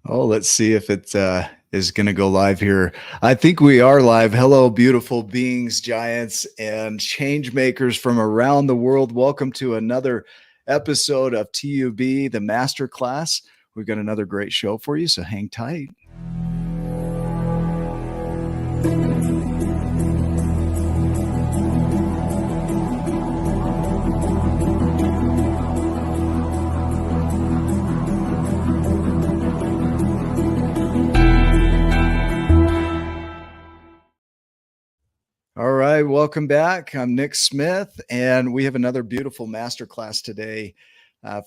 Oh, let's see if it is going to go live here. I think we are live. Hello, beautiful beings, giants, and change makers from around the world. Welcome to another episode of TUB, the Masterclass. We've got another great show for you, so hang tight. All right, welcome back. I'm Nick Smith, and we have another beautiful masterclass today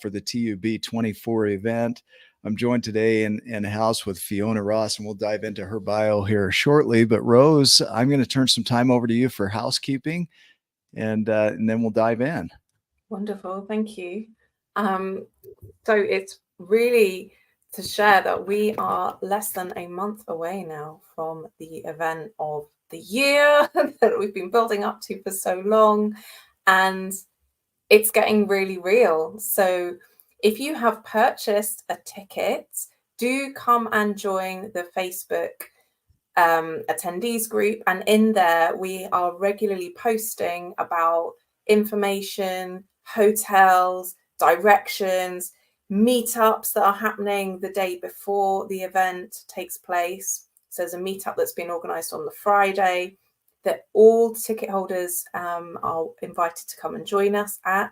for the TUB 24 event. I'm joined today in house with Fiona Ross, and we'll dive into her bio here shortly. But Rose, I'm going to turn some time over to you for housekeeping, and then we'll dive in. Wonderful, thank you. So it's really to share that we are less than a month away now from the event of the year that we've been building up to for so long, and it's getting really real. So if you have purchased a ticket, do come and join the Facebook attendees group, and in there we are regularly posting about information, hotels, directions, meetups that are happening the day before the event takes place. So there's a meetup that's been organised on the Friday that all ticket holders are invited to come and join us at.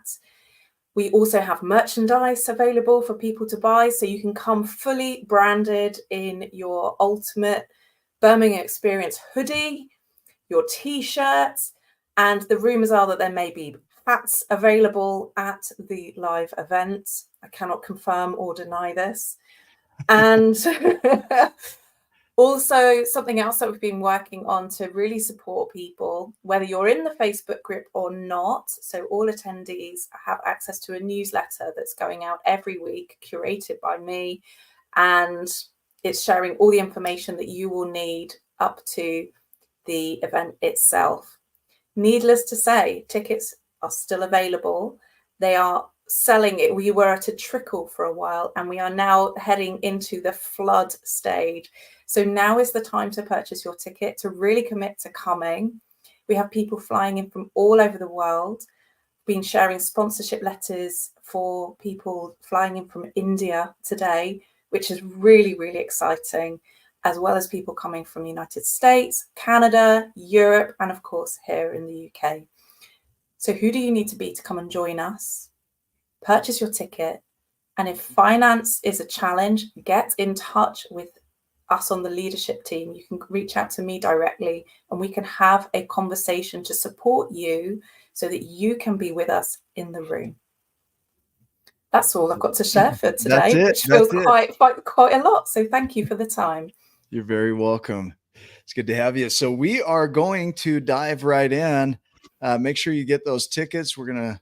We also have merchandise available for people to buy, so you can come fully branded in your ultimate Birmingham Experience hoodie, your t-shirts, and the rumours are that there may be hats available at the live event. I cannot confirm or deny this. And also something else that we've been working on to really support people, whether you're in the Facebook group or not. So all attendees have access to a newsletter that's going out every week, curated by me, and it's sharing all the information that you will need up to the event itself. Needless to say, tickets are still available. They are selling it. We were at a trickle for a while, and we are now heading into the flood stage. So now is the time to purchase your ticket, to really commit to coming. We have people flying in from all over the world, been sharing sponsorship letters for people flying in from India today, which is really, really exciting, as well as people coming from the United States, Canada, Europe, and of course here in the UK. So who do you need to be to come and join us? Purchase your ticket. And if finance is a challenge, get in touch with us on the leadership team. You can reach out to me directly, and we can have a conversation to support you so that you can be with us in the room. That's all I've got to share for today, which feels quite a lot. So thank you for the time. You're very welcome. It's good to have you. So we are going to dive right in. Make sure you get those tickets. We're going to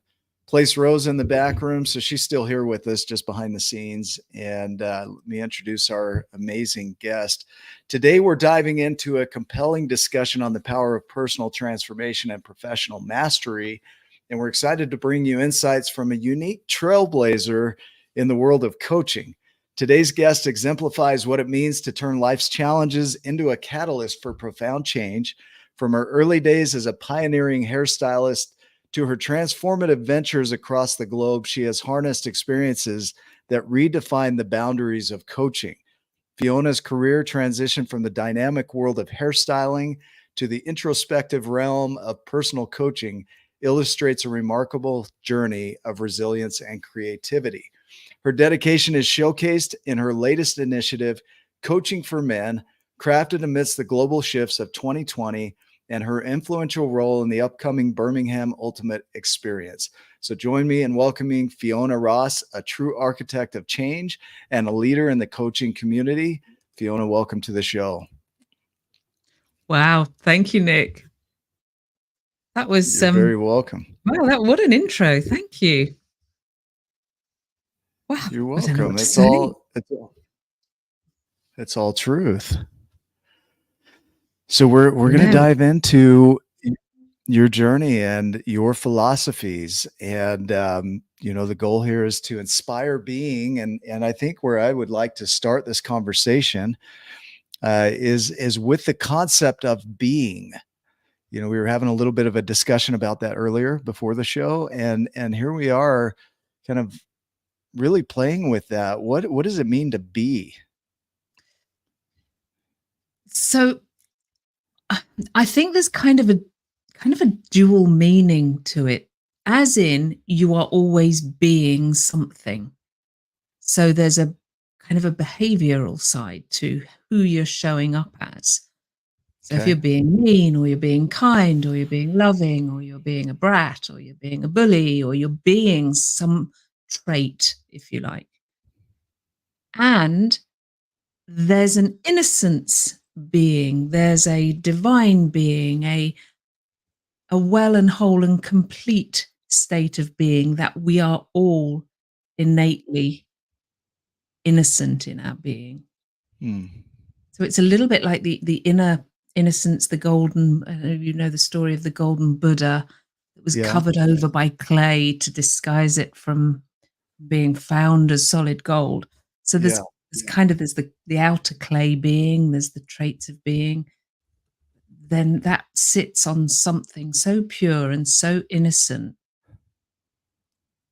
place Rose in the back room. So she's still here with us just behind the scenes. And let me introduce our amazing guest. Today, we're diving into a compelling discussion on the power of personal transformation and professional mastery. And we're excited to bring you insights from a unique trailblazer in the world of coaching. Today's guest exemplifies what it means to turn life's challenges into a catalyst for profound change. From her early days as a pioneering hairstylist to her transformative ventures across the globe, she has harnessed experiences that redefine the boundaries of coaching. Fiona's career transitioned from the dynamic world of hairstyling to the introspective realm of personal coaching illustrates a remarkable journey of resilience and creativity. Her dedication is showcased in her latest initiative, Coaching for Men, crafted amidst the global shifts of 2020, and her influential role in the upcoming Birmingham Ultimate Experience. So join me in welcoming Fiona Ross, a true architect of change and a leader in the coaching community. Fiona, welcome to the show. Wow. Thank you, Nick. That was You're very welcome. Wow, what an intro. Thank you. Wow. You're welcome. It's all truth. So we're going to dive into your journey and your philosophies. And, the goal here is to inspire being. And I think where I would like to start this conversation is with the concept of being. We were having a little bit of a discussion about that earlier before the show. And here we are kind of really playing with that. What does it mean to be? So I think there's kind of a dual meaning to it, as in you are always being something. So there's a kind of a behavioral side to who you're showing up as. So if Okay. you're being mean, or you're being kind, or you're being loving, or you're being a brat, or you're being a bully, or you're being some trait, if you like. And there's an innocence being, there's a divine being, a well and whole and complete state of being, that we are all innately innocent in our being. So it's a little bit like the inner innocence, the golden, the story of the golden Buddha that was covered over by clay to disguise it from being found as solid gold. So there's the outer clay being, there's the traits of being. Then that sits on something so pure and so innocent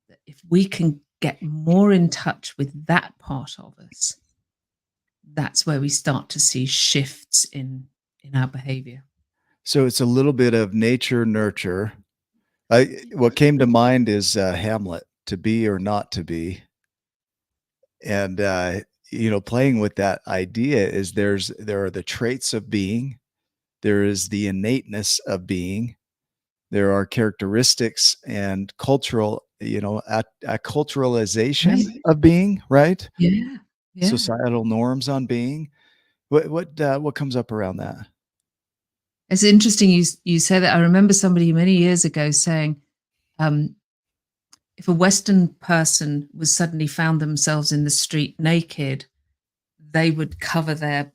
that if we can get more in touch with that part of us, that's where we start to see shifts in our behavior. So it's a little bit of nature nurture. What came to mind is Hamlet, to be or not to be. And playing with that idea is there are the traits of being, there is the innateness of being, there are characteristics and cultural, a culturalization of being, right? Yeah. Societal norms on being. What comes up around that? It's interesting you say that. I remember somebody many years ago saying, if a Western person was suddenly found themselves in the street naked, they would cover their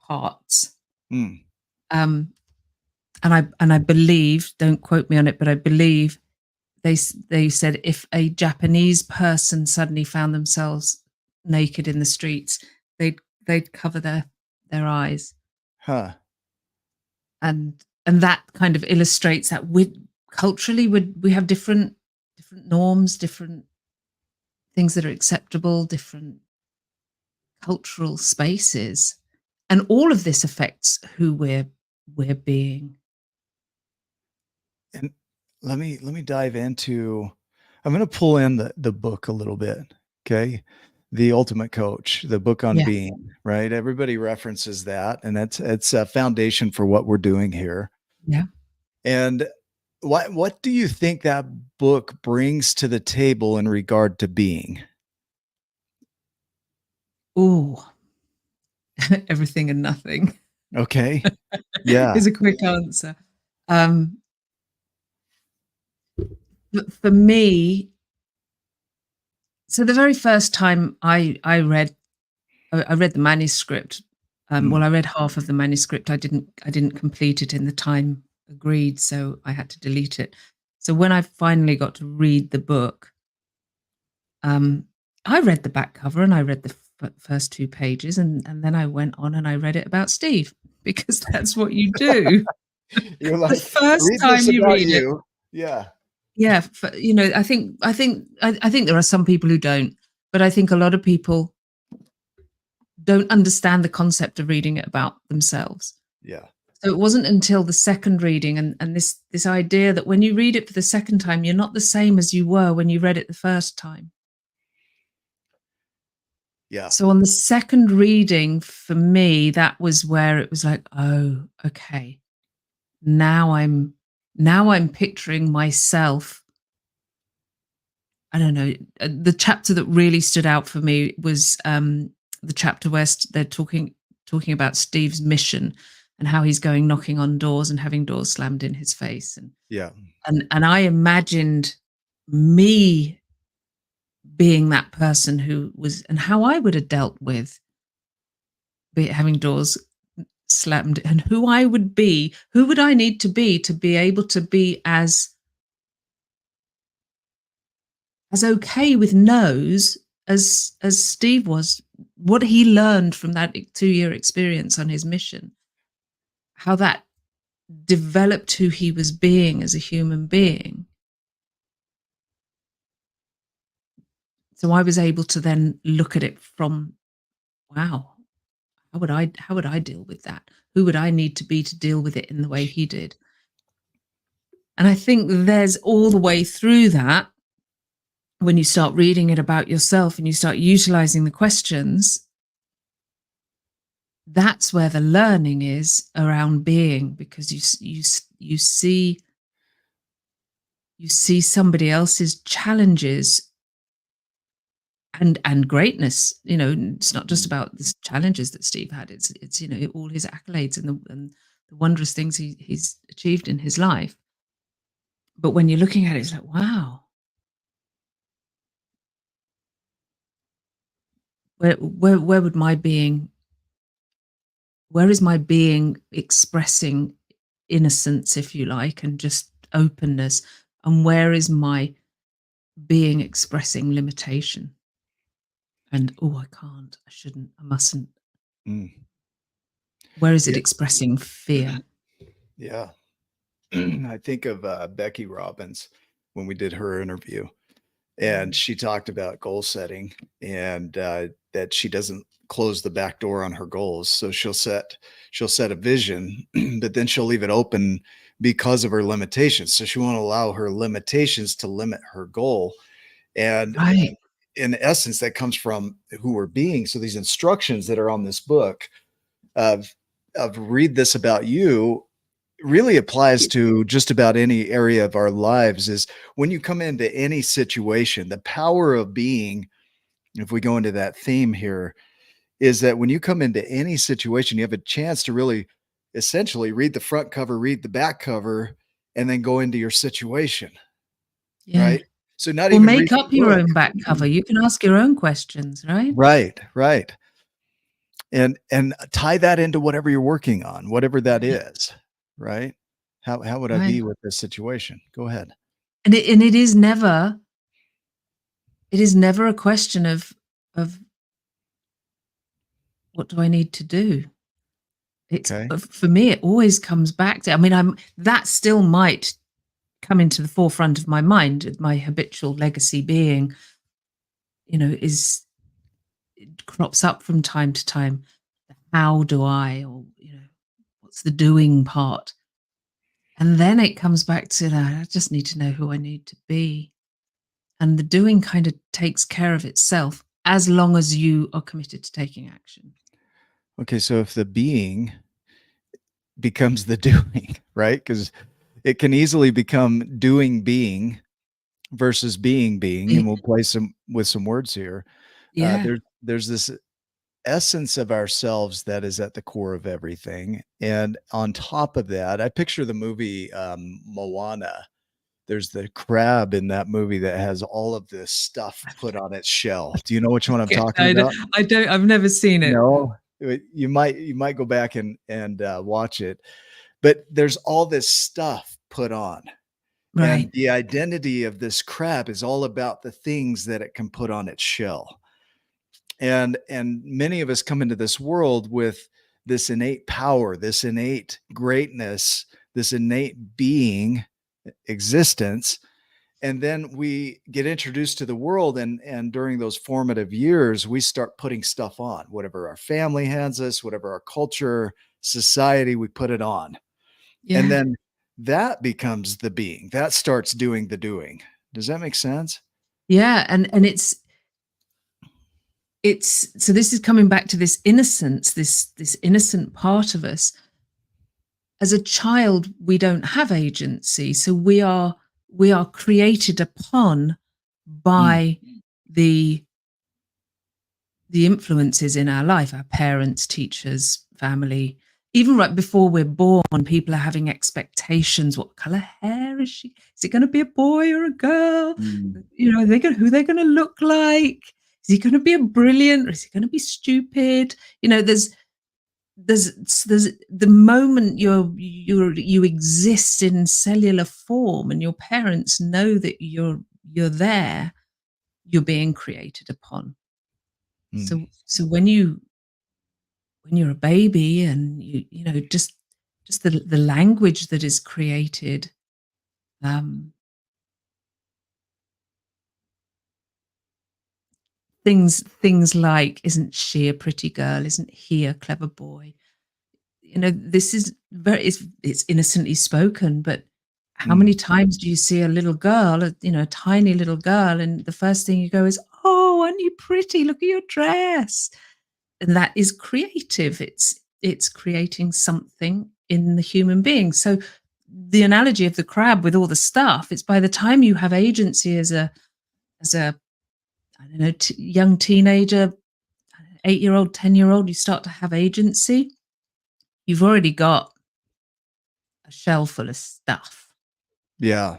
parts. And I believe, don't quote me on it, but I believe they said if a Japanese person suddenly found themselves naked in the streets, they'd cover their eyes. Huh. And that kind of illustrates that culturally we have different norms, different things that are acceptable, different cultural spaces, and all of this affects who we're being. And let me dive into, I'm going to pull in the book a little bit. Okay. The Ultimate Coach, the book on being, right? Everybody references that, and it's a foundation for what we're doing here. Yeah. And what do you think that book brings to the table in regard to being? Ooh, everything and nothing. Okay. Yeah. Is a quick answer. For me, so the very first time I read the manuscript, well, I read half of the manuscript. I didn't complete it in the time agreed, so I had to delete it. So when I finally got to read the book, I read the back cover and I read the first 2 pages, and then I went on and I read it about Steve, because that's what you do. You're like, the first time you read it. Yeah. Yeah, I think there are some people who don't, but I think a lot of people don't understand the concept of reading it about themselves. Yeah. So it wasn't until the second reading and this idea that when you read it for the second time, you're not the same as you were when you read it the first time. Yeah. So on the second reading, for me, that was where it was like, oh, okay. Now I'm picturing myself. I don't know. The chapter that really stood out for me was the chapter where they're talking about Steve's mission and how he's going knocking on doors and having doors slammed in his face. And I imagined me being that person who was, and how I would have dealt with having doors slammed, and who I would be, who would I need to be able to be as okay with no's as Steve was. What he learned from that 2-year experience on his mission, how that developed who he was being as a human being. So I was able to then look at it from, wow, how would I deal with that? Who would I need to be to deal with it in the way he did? And I think there's all the way through that, when you start reading it about yourself and you start utilizing the questions, that's where the learning is around being, because you see somebody else's challenges and greatness. You know, it's not just about the challenges that Steve had. It's you know, all his accolades and the wondrous things he's achieved in his life. But when you're looking at it, it's like, wow, where would my being, where is my being expressing innocence, if you like, and just openness, and where is my being expressing limitation and, oh, I can't, I shouldn't, I mustn't? Where is it expressing fear? Yeah. I think of Becky Robbins when we did her interview, and she talked about goal setting, and that she doesn't close the back door on her goals. So she'll set a vision, but then she'll leave it open because of her limitations. So she won't allow her limitations to limit her goal. And Right. in essence, that comes from who we're being. So these instructions that are on this book of read this about you really applies to just about any area of our lives. Is when you come into any situation, the power of being, if we go into that theme here, is that when you come into any situation, you have a chance to really essentially read the front cover, read the back cover, and then go into your situation. Yeah. Right. So not Or even make read up the your book. own back cover. You can ask your own questions, right? Right. And tie that into whatever you're working on, whatever that is, right? How would I be Right. with this situation? Go ahead. And it is never a question of what do I need to do? It's Okay. for me, it always comes back to, I mean, that still might come into the forefront of my mind, my habitual legacy being, you know, it crops up from time to time. How do I, or, you know, what's the doing part? And then it comes back to that, I just need to know who I need to be. And the doing kind of takes care of itself as long as you are committed to taking action. Okay. So if the being becomes the doing, right? Because it can easily become doing being versus being, and we'll play with some words here. Yeah. There's this essence of ourselves that is at the core of everything. And on top of that, I picture the movie Moana. There's the crab in that movie that has all of this stuff put on its shell. Do you know which one I'm talking about? I don't. I've never seen it. No, you might go back and watch it, but there's all this stuff put on. Right. And the identity of this crab is all about the things that it can put on its shell. And many of us come into this world with this innate power, this innate greatness, this innate being existence. And then we get introduced to the world, and during those formative years, we start putting stuff on, whatever our family hands us, whatever our culture, society, we put it on. Yeah. And then that becomes the being that starts doing the doing. Does that make sense? Yeah. And it's so this is coming back to this innocence, this innocent part of us. As a child, we don't have agency. So we are created upon by the influences in our life, our parents, teachers, family. Even right before we're born, people are having expectations. What color hair is she? Is it going to be a boy or a girl? You know, who they're going to look like? Is he going to be a brilliant, or is he going to be stupid? You know, there's there's the moment you exist in cellular form, and your parents know that you're there, you're being created upon. Mm. So when you're a baby, and you know, just the language that is created, um, things like, isn't she a pretty girl? Isn't he a clever boy? You know, this is it's innocently spoken, but how Mm. many times do you see a little girl, you know, a tiny little girl, and the first thing you go is, "Oh, aren't you pretty? Look at your dress." And that is creative. It's creating something in the human being. So the analogy of the crab with all the stuff, it's by the time you have agency as a I don't know, young teenager, 8-year-old, 10-year-old, you start to have agency. You've already got a shell full of stuff. Yeah.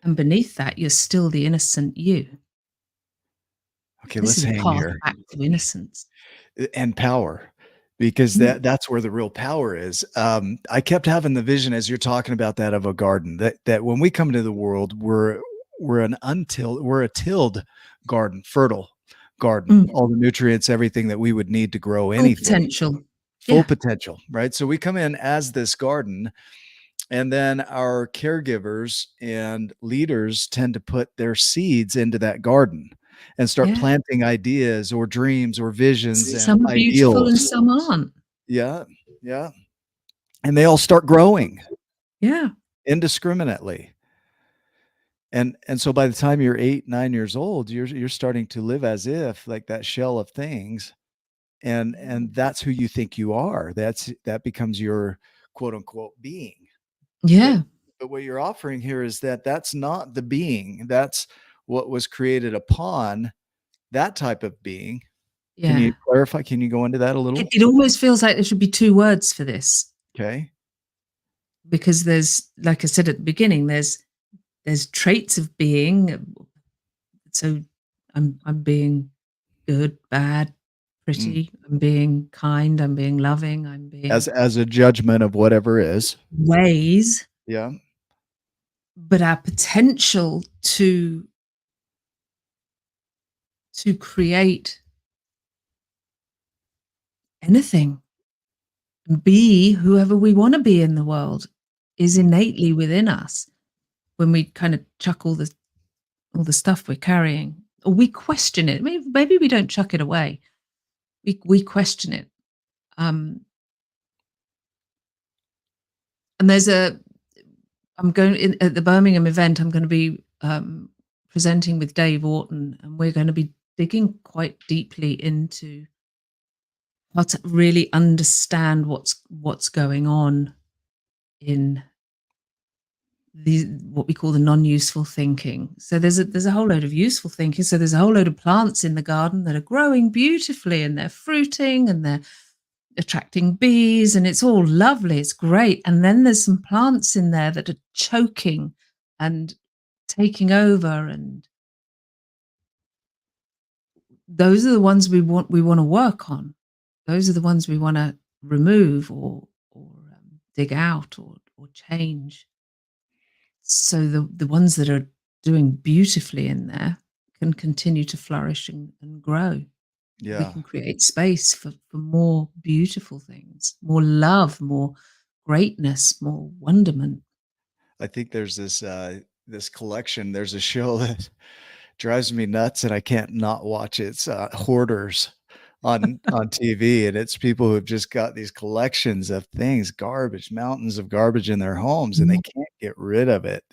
And beneath that, you're still the innocent you. Okay, This let's is a hang path here. back to innocence. And power, because Mm. that's where the real power is. I kept having the vision as you're talking about that of a garden, that when we come into the world, we're a tilled garden, fertile garden, Mm. all the nutrients, everything that we would need to grow Full anything, potential. full Yeah. potential, right? So we come in as this garden, and then our caregivers and leaders tend to put their seeds into that garden and start Yeah. planting ideas or dreams or visions and Some are beautiful and ideals. some aren't. Yeah. Yeah. And they all start growing Yeah. indiscriminately. And so by the time you're 8, 9 years old, you're starting to live as if like that shell of things. And that's who you think you are. That becomes your quote unquote being. But Yeah. but what you're offering here is that that's not the being. That's what was created upon that type of being. Can you Yeah. clarify? Can you go into that a little? It almost feels like there should be 2 words for this, Okay. because there's, like I said at the beginning, there's traits of being. So I'm being good, bad, Mm. pretty, I'm being kind, I'm being loving, I'm being As a judgment of whatever is. ways, Yeah. but our potential to create anything, be whoever we want to be in the world, is Mm. innately within us. When we kind of chuck all the stuff we're carrying, or we question it. Maybe we don't chuck it away. We question it. And I'm going at the Birmingham event. I'm going to be presenting with Dave Orton, and we're going to be digging quite deeply into how to really understand what's going on in what we call the non-useful thinking. So there's a whole load of useful thinking. So there's a whole load of plants in the garden that are growing beautifully, and they're fruiting, and they're attracting bees, and it's all lovely. It's great. And then there's some plants in there that are choking and taking over, and those are the ones we want to work on. Those are the ones we want to remove, or dig out, or change. So the ones that are doing beautifully in there can continue to flourish and grow. We Yeah. can create space for more beautiful things, more love, more greatness, more wonderment. I think there's this collection. There's a show that drives me nuts and I can't not watch it. It's Hoarders on TV, and it's people who've just got these collections of things, garbage, mountains of garbage in their homes, and they can't get rid of it.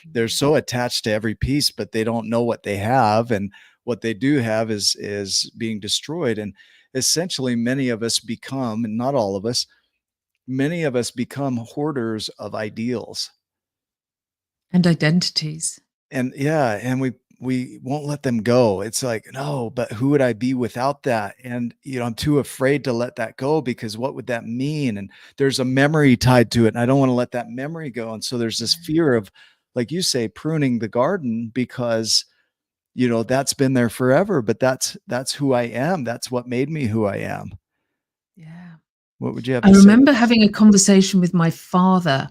They're so attached to every piece, but they don't know what they have, and what they do have is being destroyed. And essentially many of us become, and not all of us, many of us become hoarders of ideals. And identities. And yeah, and we won't let them go. It's like, no, but who would I be without that? And I'm too afraid to let that go, because what would that mean? And there's a memory tied to it, and I don't want to let that memory go. And so there's this fear of, like you say, pruning the garden, because that's been there forever, but that's who I am. That's what made me who I am. Yeah. What would you have I to say? remember having a conversation with my father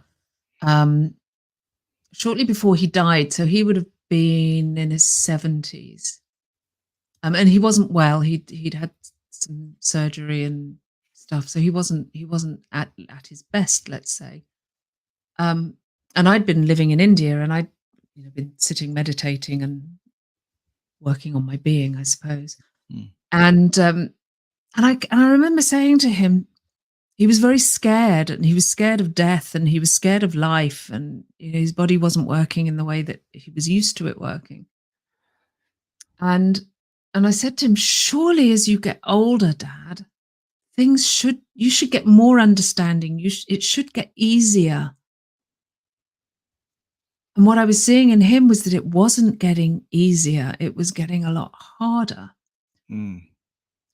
shortly before he died. So he would have been in his 70s. And he wasn't well. He'd had some surgery and stuff. So he wasn't at his best, let's say. And I'd been living in India, and I'd been sitting meditating and working on my being, I suppose. Mm. And I remember saying to him, he was very scared, and he was scared of death, and he was scared of life, and his body wasn't working in the way that he was used to it working. And I said to him, surely as you get older, Dad, you should get more understanding. It should get easier. And what I was seeing in him was that it wasn't getting easier. It was getting a lot harder. Mm.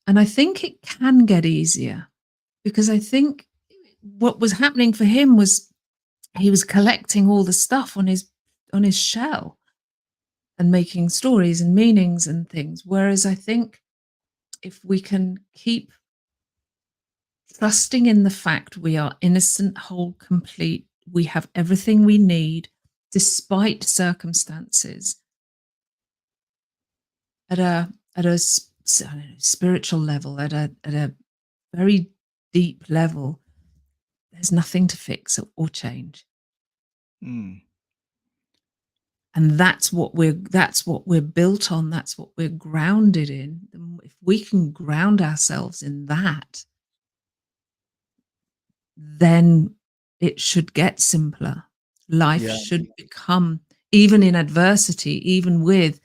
And I think it can get easier, because I think what was happening for him was he was collecting all the stuff on his shell and making stories and meanings and things. Whereas I think if we can keep trusting in the fact we are innocent, whole, complete, we have everything we need despite circumstances, at a I don't know, spiritual level, at a very deep level, there's nothing to fix or change. Mm. And that's what we're built on. That's what we're grounded in. If we can ground ourselves in that, then it should get simpler. Life Yeah. should become, even in adversity, even with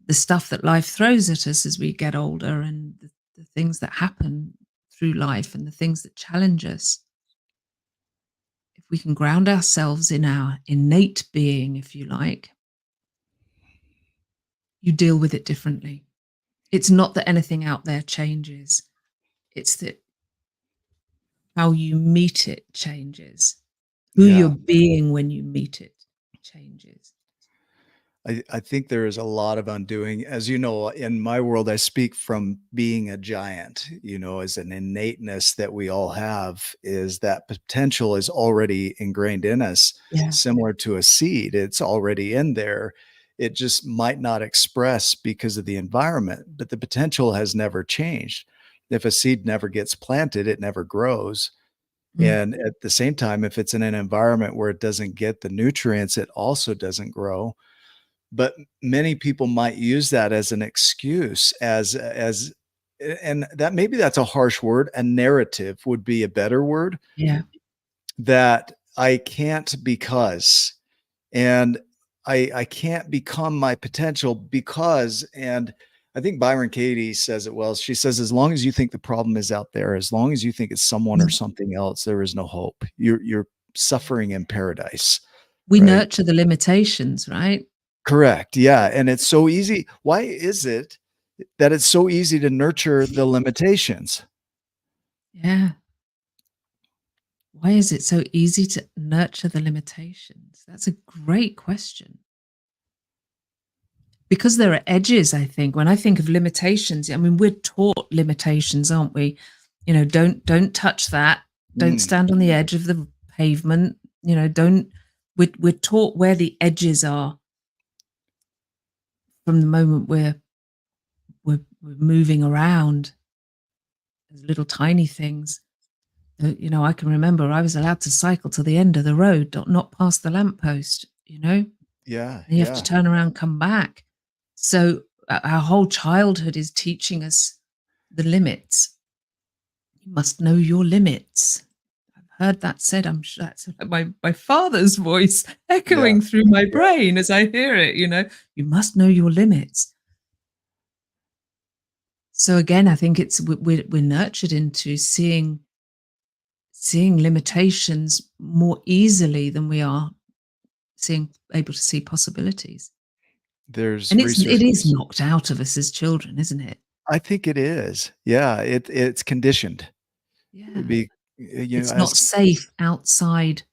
the stuff that life throws at us as we get older, and the things that happen through life and the things that challenge us. If we can ground ourselves in our innate being, if you like, you deal with it differently. It's not that anything out there changes. It's that how you meet it changes. Who Yeah. you're being when you meet it changes. I think there is a lot of undoing. As you know, in my world, I speak from being a giant, as an innateness that we all have, is that potential is already ingrained in us, Yeah. similar to a seed. It's already in there. It just might not express because of the environment, but the potential has never changed. If a seed never gets planted, it never grows. And at the same time, if it's in an environment where it doesn't get the nutrients, it also doesn't grow. But many people might use that as an excuse, and that maybe that's a harsh word. A narrative would be a better word, Yeah. that I can't because, and I can't become my potential because, and I think Byron Katie says it well. She says, as long as you think the problem is out there, as long as you think it's someone or something else, there is no hope. You're suffering in paradise. We Right? nurture the limitations, right? Correct. Yeah. And it's so easy. Why is it that it's so easy to nurture the limitations? Yeah. Why is it so easy to nurture the limitations? That's a great question. Because there are edges, I think. When I think of limitations, I mean, we're taught limitations, aren't we? Don't touch that. Don't stand on the edge of the pavement. We're taught where the edges are from the moment we're moving around as little tiny things. I can remember I was allowed to cycle to the end of the road, not past the lamppost, Yeah. and you have to turn around, come back. So our whole childhood is teaching us the limits. You must know your limits. I've heard that said. I'm sure that's my father's voice echoing through my brain as I hear it. You must know your limits. So again, I think we're nurtured into seeing limitations more easily than we are able to see possibilities. There's And research. it is knocked out of us as children, isn't it? I think it is. Yeah. It's conditioned. Yeah. It's As not safe outside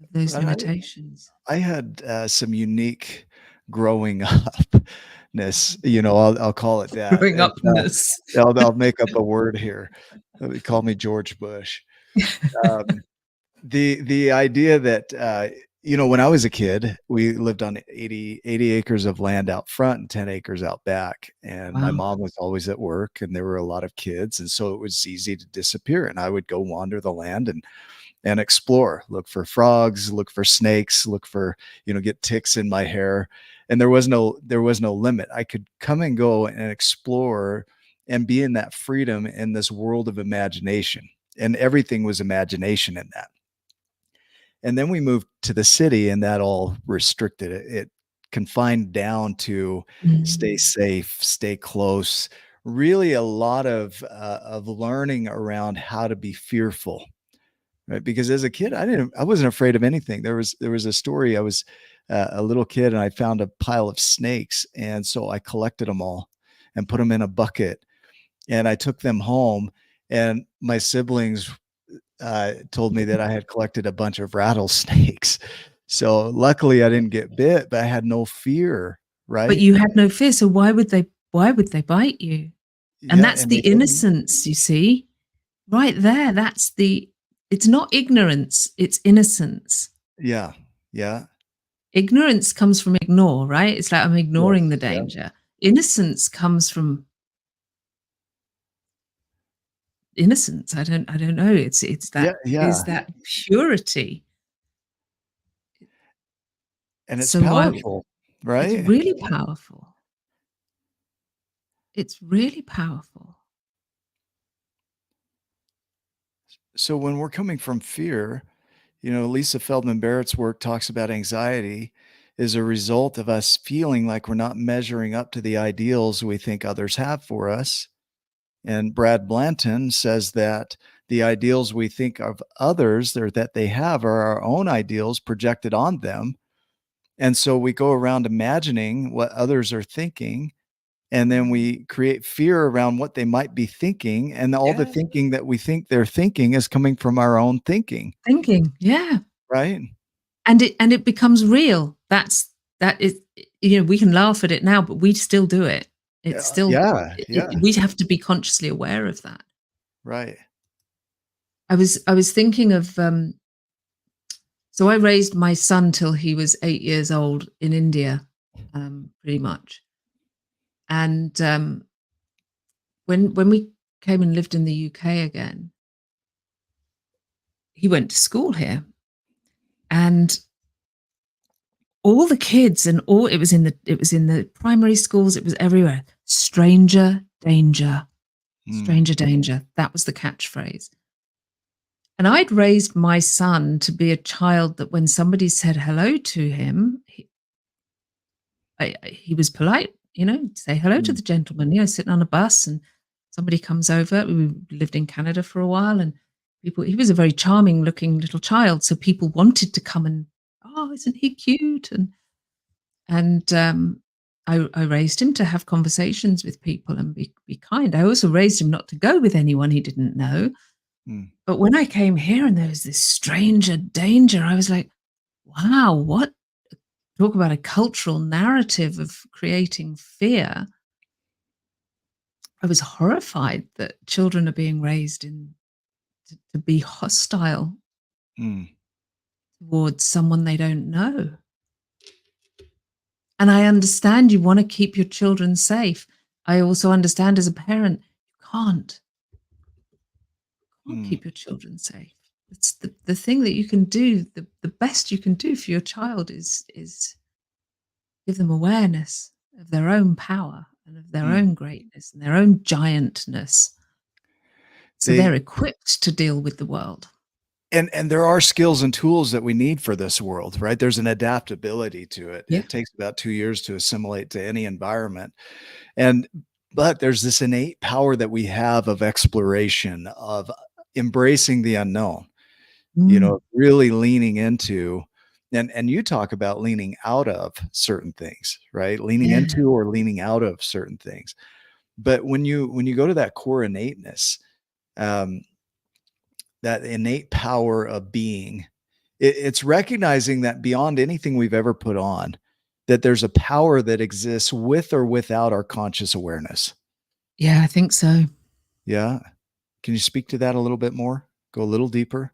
of those limitations. I had some unique growing up. You know, I'll call it that. Growing upness. I'll make up a word here. They call me George Bush. Um, the idea that you know, when I was a kid, we lived on 80 acres of land out front and 10 acres out back. And my Wow. mom was always at work and there were a lot of kids. And so it was easy to disappear. And I would go wander the land and explore, look for frogs, look for snakes, look for, you know, get ticks in my hair. And there was no limit. I could come and go and explore and be in that freedom in this world of imagination. And everything was imagination in that. And then we moved to the city and that all restricted it. It confined down to stay safe, stay close, really a lot of learning around how to be fearful, right? Because as a kid, I wasn't afraid of anything. There was a story. I was a little kid and I found a pile of snakes. And so I collected them all and put them in a bucket and I took them home, and my siblings told me that I had collected a bunch of rattlesnakes. So luckily I didn't get bit, but I had no fear, But right? you had no fear, so why would they bite you? And Yeah, that's and the they didn't. innocence, you see. Right there, it's not ignorance, it's innocence. Yeah, yeah. Ignorance comes from ignore, right? It's like I'm ignoring the Yes, yeah. danger. Innocence comes from innocence. I don't know. It's Yeah, that yeah. is that purity. And it's So why powerful, it's right? really powerful. It's really powerful. So when we're coming from fear, you know, Lisa Feldman Barrett's work talks about anxiety is a result of us feeling like we're not measuring up to the ideals we think others have for us. And Brad Blanton says that the ideals we think of others or that they have are our own ideals projected on them. And so we go around imagining what others are thinking, and then we create fear around what they might be thinking. And all the Yeah. thinking that we think they're thinking is coming from our own thinking, Thinking, yeah. right? And it becomes real. That is, you know, we can laugh at it now, but we still do it. It's still Yeah, yeah, we have to be consciously aware of that. right. I was thinking of so I raised my son till he was 8 years old in India, pretty much. And when we came and lived in the UK again, he went to school here, and all the kids and all it was in the primary schools, it was everywhere. Stranger danger, stranger danger. That was the catchphrase. And I'd raised my son to be a child that when somebody said hello to him, he was polite, you know, say hello to the gentleman, you know, sitting on a bus and somebody comes over. We lived in Canada for a while, and he was a very charming looking little child. So people wanted to come and, oh, isn't he cute? And I raised him to have conversations with people and be kind. I also raised him not to go with anyone he didn't know. But when I came here and there was this stranger danger, I was like, wow, what? Talk about a cultural narrative of creating fear. I was horrified that children are being raised to be hostile towards someone they don't know. And I understand you want to keep your children safe. I also understand as a parent, you can't keep your children safe. It's the thing that you can do, the best you can do for your child is give them awareness of their own power and of their own greatness and their own giantness. So they're equipped to deal with the world. And there are skills and tools that we need for this world, right? There's an adaptability to it. Yeah. It takes about 2 years to assimilate to any environment. But there's this innate power that we have of exploration, of embracing the unknown, you know, really leaning into, and you talk about leaning out of certain things, right? Leaning Yeah. into or leaning out of certain things. But when you go to that core innateness, that innate power of being, it's recognizing that beyond anything we've ever put on, that there's a power that exists with or without our conscious awareness. Yeah, I think so. Yeah. Can you speak to that a little bit more? Go a little deeper.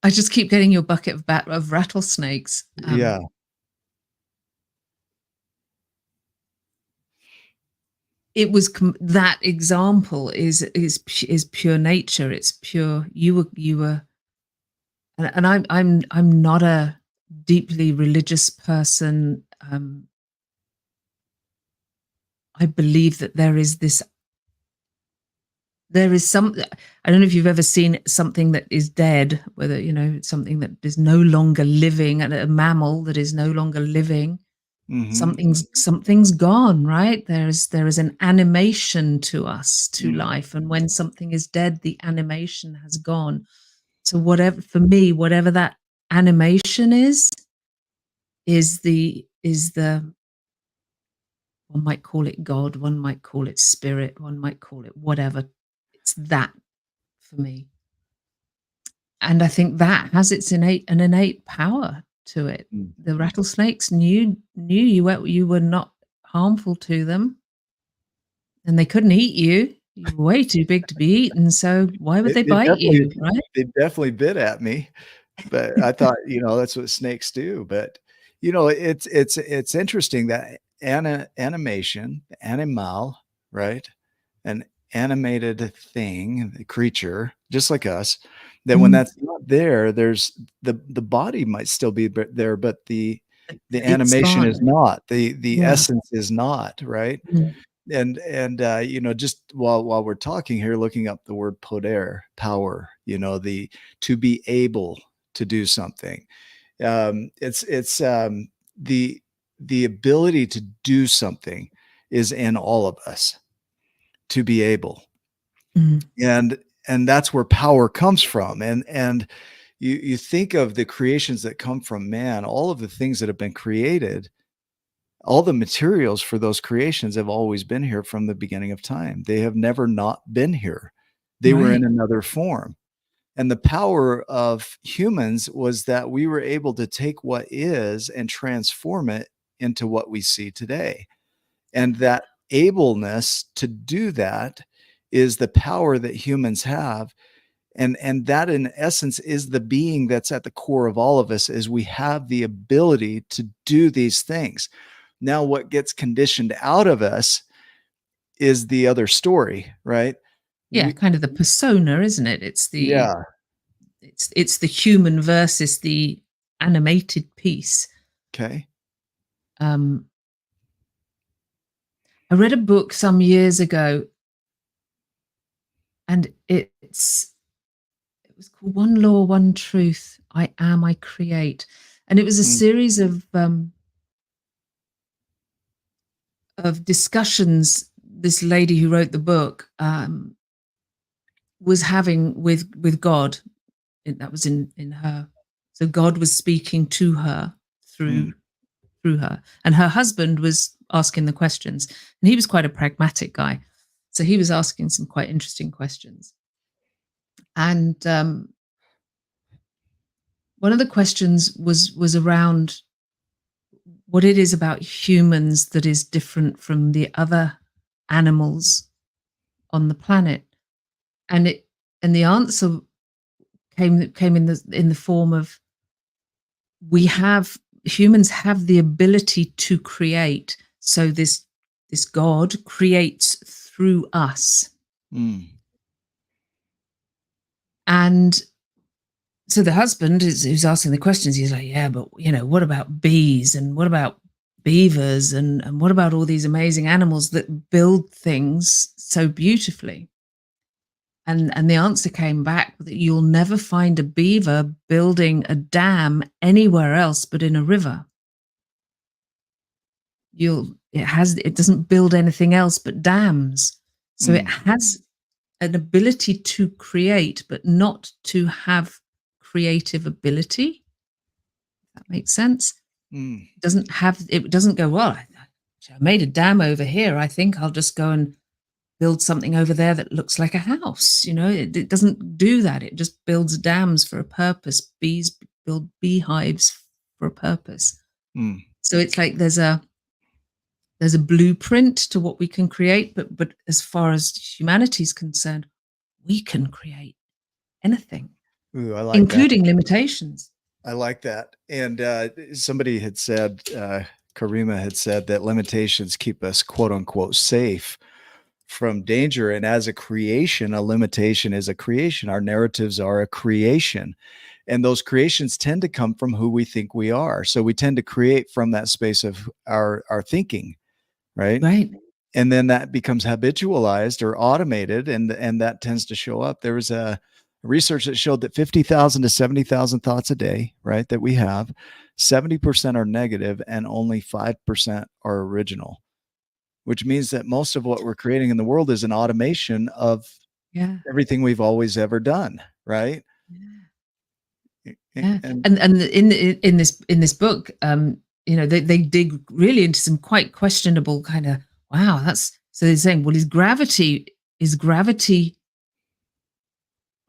I just keep getting your bucket of rattlesnakes. Yeah. It was that example is pure nature. It's pure. You were, and I'm not a deeply religious person. I believe that there is some, I don't know if you've ever seen something that is dead, whether, something that is no longer living, and a mammal that is no longer living. Mm-hmm. Something's gone, right? There is an animation to us, to life. And when something is dead, the animation has gone. So for me, whatever that animation is the one might call it God, one might call it spirit, one might call it whatever. It's that for me. And I think that has an innate power to it. The rattlesnakes knew you were not harmful to them, and they couldn't eat you. You were way too big to be eaten, so why would they bite you, right? They definitely bit at me, but I thought, that's what snakes do. But it's interesting that animation, animal, right? An animated thing, a creature, just like us, that when that's not there, there's the body might still be there, but the animation is not, the essence is not, right? And just while we're talking here, looking up the word poder, power, the to be able to do something. It's the ability to do something is in all of us, to be able. And that's where power comes from. And you think of the creations that come from man, all of the things that have been created, all the materials for those creations have always been here from the beginning of time. They have never not been here. They were in another form. And the power of humans was that we were able to take what is and transform it into what we see today. And that ableness to do that is the power that humans have. And that in essence is the being that's at the core of all of us, is we have the ability to do these things. Now, what gets conditioned out of us is the other story, right? Yeah, kind of the persona, isn't it? It's Yeah. It's the human versus the animated piece. Okay. I read a book some years ago, and it was called One Law, One Truth. I Am, I Create. And it was a series of discussions this lady who wrote the book was having with God. That was in her. So God was speaking to her through her, and her husband was asking the questions, and he was quite a pragmatic guy, so he was asking some quite interesting questions. And one of the questions was around what it is about humans that is different from the other animals on the planet, and the answer came in the form of, humans have the ability to create. So this God creates through us. And so the husband who's asking the questions, he's like, yeah, but what about bees, and what about beavers, and what about all these amazing animals that build things so beautifully? And the answer came back that you'll never find a beaver building a dam anywhere else but in a river. It doesn't build anything else but dams. So it has an ability to create, but not to have creative ability. That makes sense. It doesn't go, well, I made a dam over here, I think I'll just go and build something over there that looks like a house. It doesn't do that. It just builds dams for a purpose. Bees build beehives for a purpose. Mm. So it's like there's a blueprint to what we can create, but as far as humanity is concerned, we can create anything, Ooh, I like that. including limitations. I like that. And somebody had said, Karima had said that limitations keep us quote unquote safe from danger. And as a creation, a limitation is a creation. Our narratives are a creation. And those creations tend to come from who we think we are. So we tend to create from that space of our thinking, right? Right. And then that becomes habitualized or automated, and that tends to show up. There was a research that showed that 50,000 to 70,000 thoughts a day, right, that we have, 70% are negative and only 5% are original, which means that most of what we're creating in the world is an automation of Yeah. everything we've always ever done, right? Yeah. And And in this book, they dig really into some quite questionable kind of, wow, that's, so they're saying, well, is gravity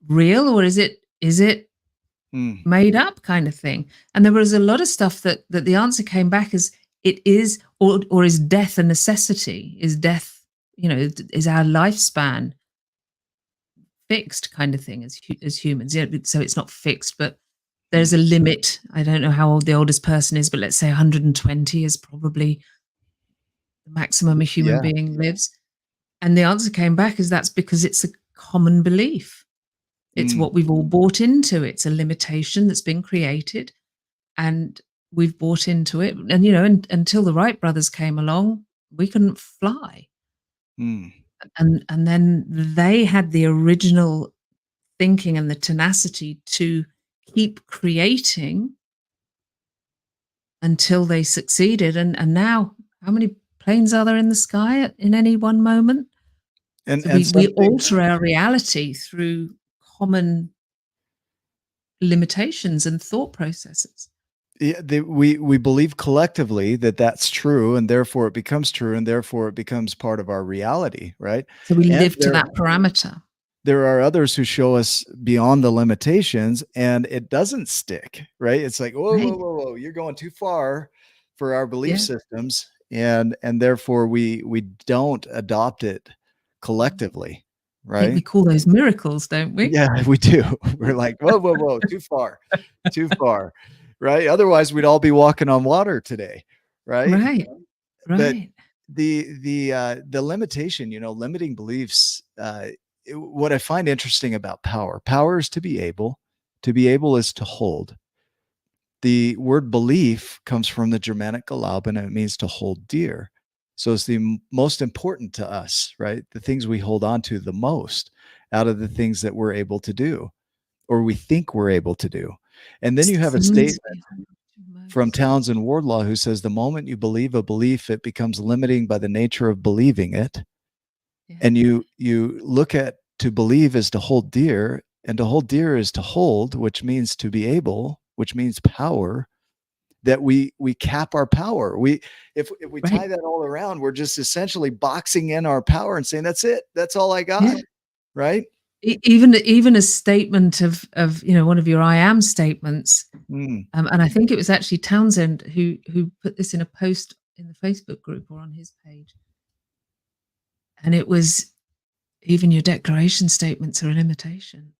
real, or is it made up kind of thing? And there was a lot of stuff that the answer came back as it is, or is death a necessity? Is death, is our lifespan fixed kind of thing as humans? Yeah, so it's not fixed, but there's a limit. I don't know how old the oldest person is, but let's say 120 is probably the maximum a human being lives. And the answer came back is that's because it's a common belief. It's what we've all bought into. It's a limitation that's been created, and we've bought into it. And until the Wright brothers came along, we couldn't fly. And then they had the original thinking and the tenacity to keep creating until they succeeded. And now, how many planes are there in the sky in any one moment? And, so and we alter our reality through common limitations and thought processes. Yeah, we believe collectively that that's true, and therefore it becomes true, and therefore it becomes part of our reality, right? So we live to that parameter. There are others who show us beyond the limitations, and it doesn't stick, right? It's like, whoa, Right. whoa, whoa, whoa, you're going too far for our belief Yeah. systems, and therefore we don't adopt it collectively, I think we right? call those miracles, don't we? Yeah, we do. We're like, whoa, whoa, whoa, too far, right? Otherwise, we'd all be walking on water today, right? Right. But Right. the limitation, limiting beliefs. What I find interesting about power is to be able. To be able is to hold. The word belief comes from the Germanic Galab, and it means to hold dear. So it's the most important to us, right? The things we hold on to the most out of the things that we're able to do, or we think we're able to do. And then you have a statement from Townsend Wardlaw who says, the moment you believe a belief, it becomes limiting by the nature of believing it. Yeah. And you look at to believe is to hold dear, and to hold dear is to hold, which means to be able, which means power, that we cap our power. If we tie that all around, we're just essentially boxing in our power and saying, that's it. That's all I got. Yeah. Right. Even a statement of one of your I am statements. And I think it was actually Townsend who put this in a post in the Facebook group or on his page. And it was, even your declaration statements are an imitation.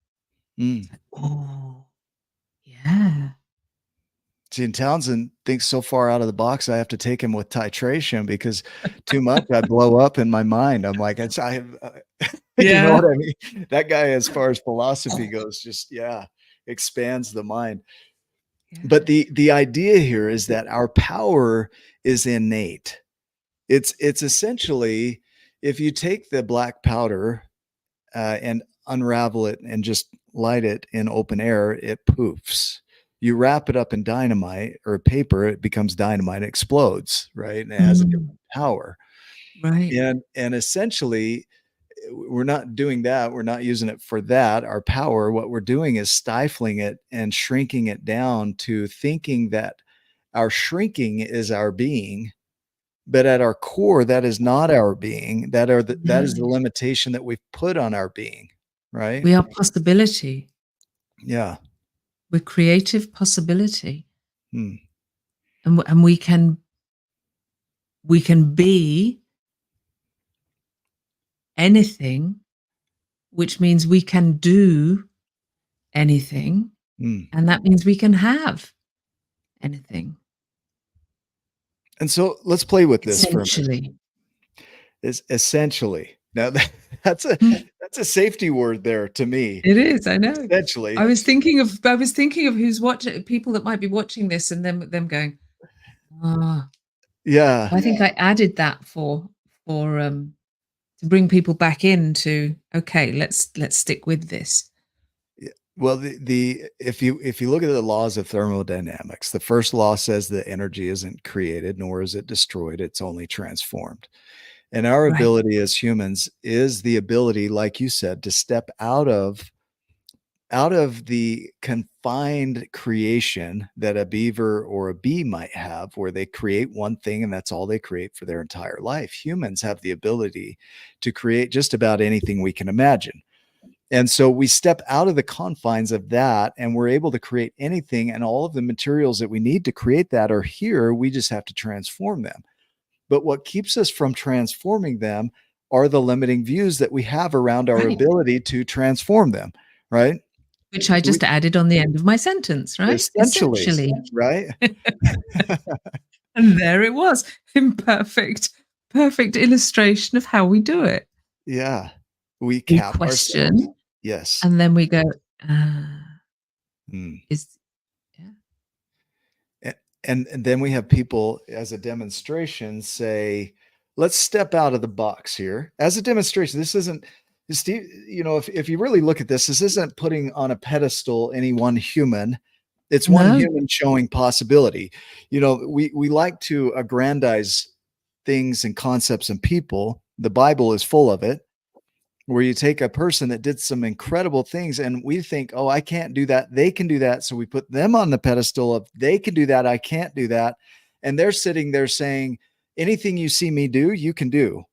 Like, oh, yeah. See, and Townsend thinks so far out of the box, I have to take him with titration, because too much I blow up in my mind. I'm like, you know what I mean? That guy, as far as philosophy goes, just, expands the mind. Yeah. But the idea here is that our power is innate. It's essentially, if you take the black powder and unravel it and just light it in open air, it poofs. You wrap it up in dynamite or paper, it becomes dynamite, it explodes, right? And it has a different power. Right. And essentially, we're not doing that. We're not using it for that. Our power, what we're doing is stifling it and shrinking it down to thinking that our shrinking is our being. But at our core, that is not our being. That is the limitation that we've put on our being, right? We are possibility. Yeah. We're creative possibility. and we can be anything, which means we can do anything, and that means we can have anything. And so let's play with this Essentially. Is essentially. Now that's a safety word there to me. It is, I know. Essentially. I was thinking of who's watching, people that might be watching this and them going, yeah. I think I added that for to bring people back into, okay, let's stick with this. Well, if you look at the laws of thermodynamics, the first law says that energy isn't created, nor is it destroyed. It's only transformed. And our ability as humans is the ability, like you said, to step out of the confined creation that a beaver or a bee might have, where they create one thing and that's all they create for their entire life. Humans have the ability to create just about anything we can imagine. And so we step out of the confines of that and we're able to create anything, and all of the materials that we need to create that are here. We just have to transform them. But what keeps us from transforming them are the limiting views that we have around our ability to transform them, right? Which I just added on the end of my sentence, right? Essentially. Right? And there it was, in perfect illustration of how we do it. Yeah. We question ourselves. Yes. And then we go, And then we have people as a demonstration say, let's step out of the box here. As a demonstration, this isn't, Steve, if you really look at this isn't putting on a pedestal any one human. It's one human showing possibility. We like to aggrandize things and concepts and people. The Bible is full of it, where you take a person that did some incredible things and we think, oh, I can't do that. They can do that. So we put them on the pedestal of they can do that. I can't do that. And they're sitting there saying, anything you see me do, you can do.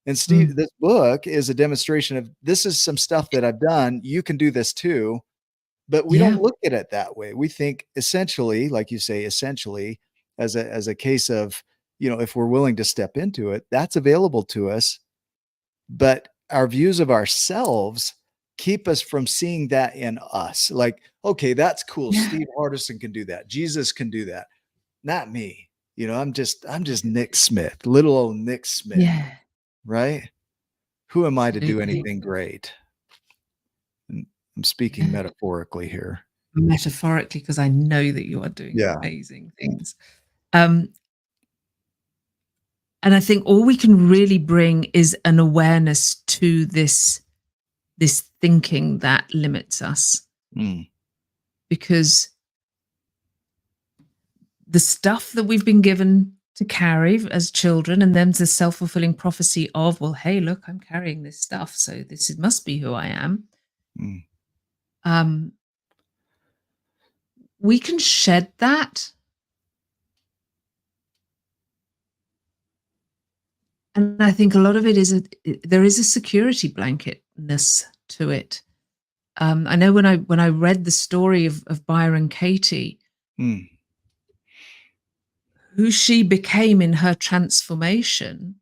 And Steve, this book is a demonstration of, this is some stuff that I've done. You can do this too. But we don't look at it that way. We think essentially, like you say, essentially as a case of, if we're willing to step into it, that's available to us. But our views of ourselves keep us from seeing that in us. Like, okay, that's cool. Steve Hardison can do that. Jesus can do that. Not me. I'm just Nick Smith, little old Nick Smith. Yeah. Right? Who am I to do anything great? And I'm speaking metaphorically here. Metaphorically, because I know that you are doing amazing things. And I think all we can really bring is an awareness to this thinking that limits us. Because the stuff that we've been given to carry as children, and then the self-fulfilling prophecy of, well, hey, look, I'm carrying this stuff, so must be who I am. We can shed that. And I think a lot of it is there is a security blanketness to it. I know when I read the story of Byron Katie, who she became in her transformation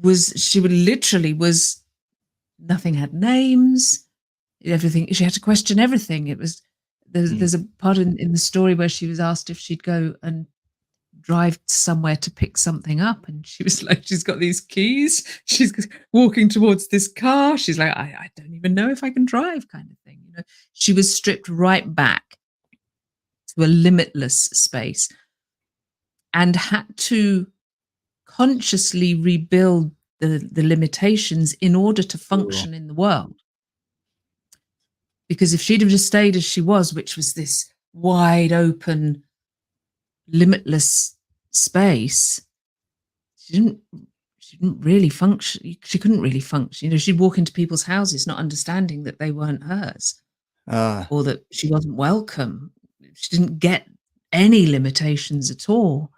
was nothing had names, everything. She had to question everything. It was there's a part in the story where she was asked if she'd go and drive somewhere to pick something up, and she was like, she's got these keys, she's walking towards this car, she's like, I don't even know if I can drive, kind of thing. She was stripped right back to a limitless space and had to consciously rebuild the limitations in order to function in the world. Because if she'd have just stayed as she was, which was this wide open, limitless space, she didn't really function. She couldn't really function. She'd walk into people's houses not understanding that they weren't hers, or that she wasn't welcome. She didn't get any limitations at all.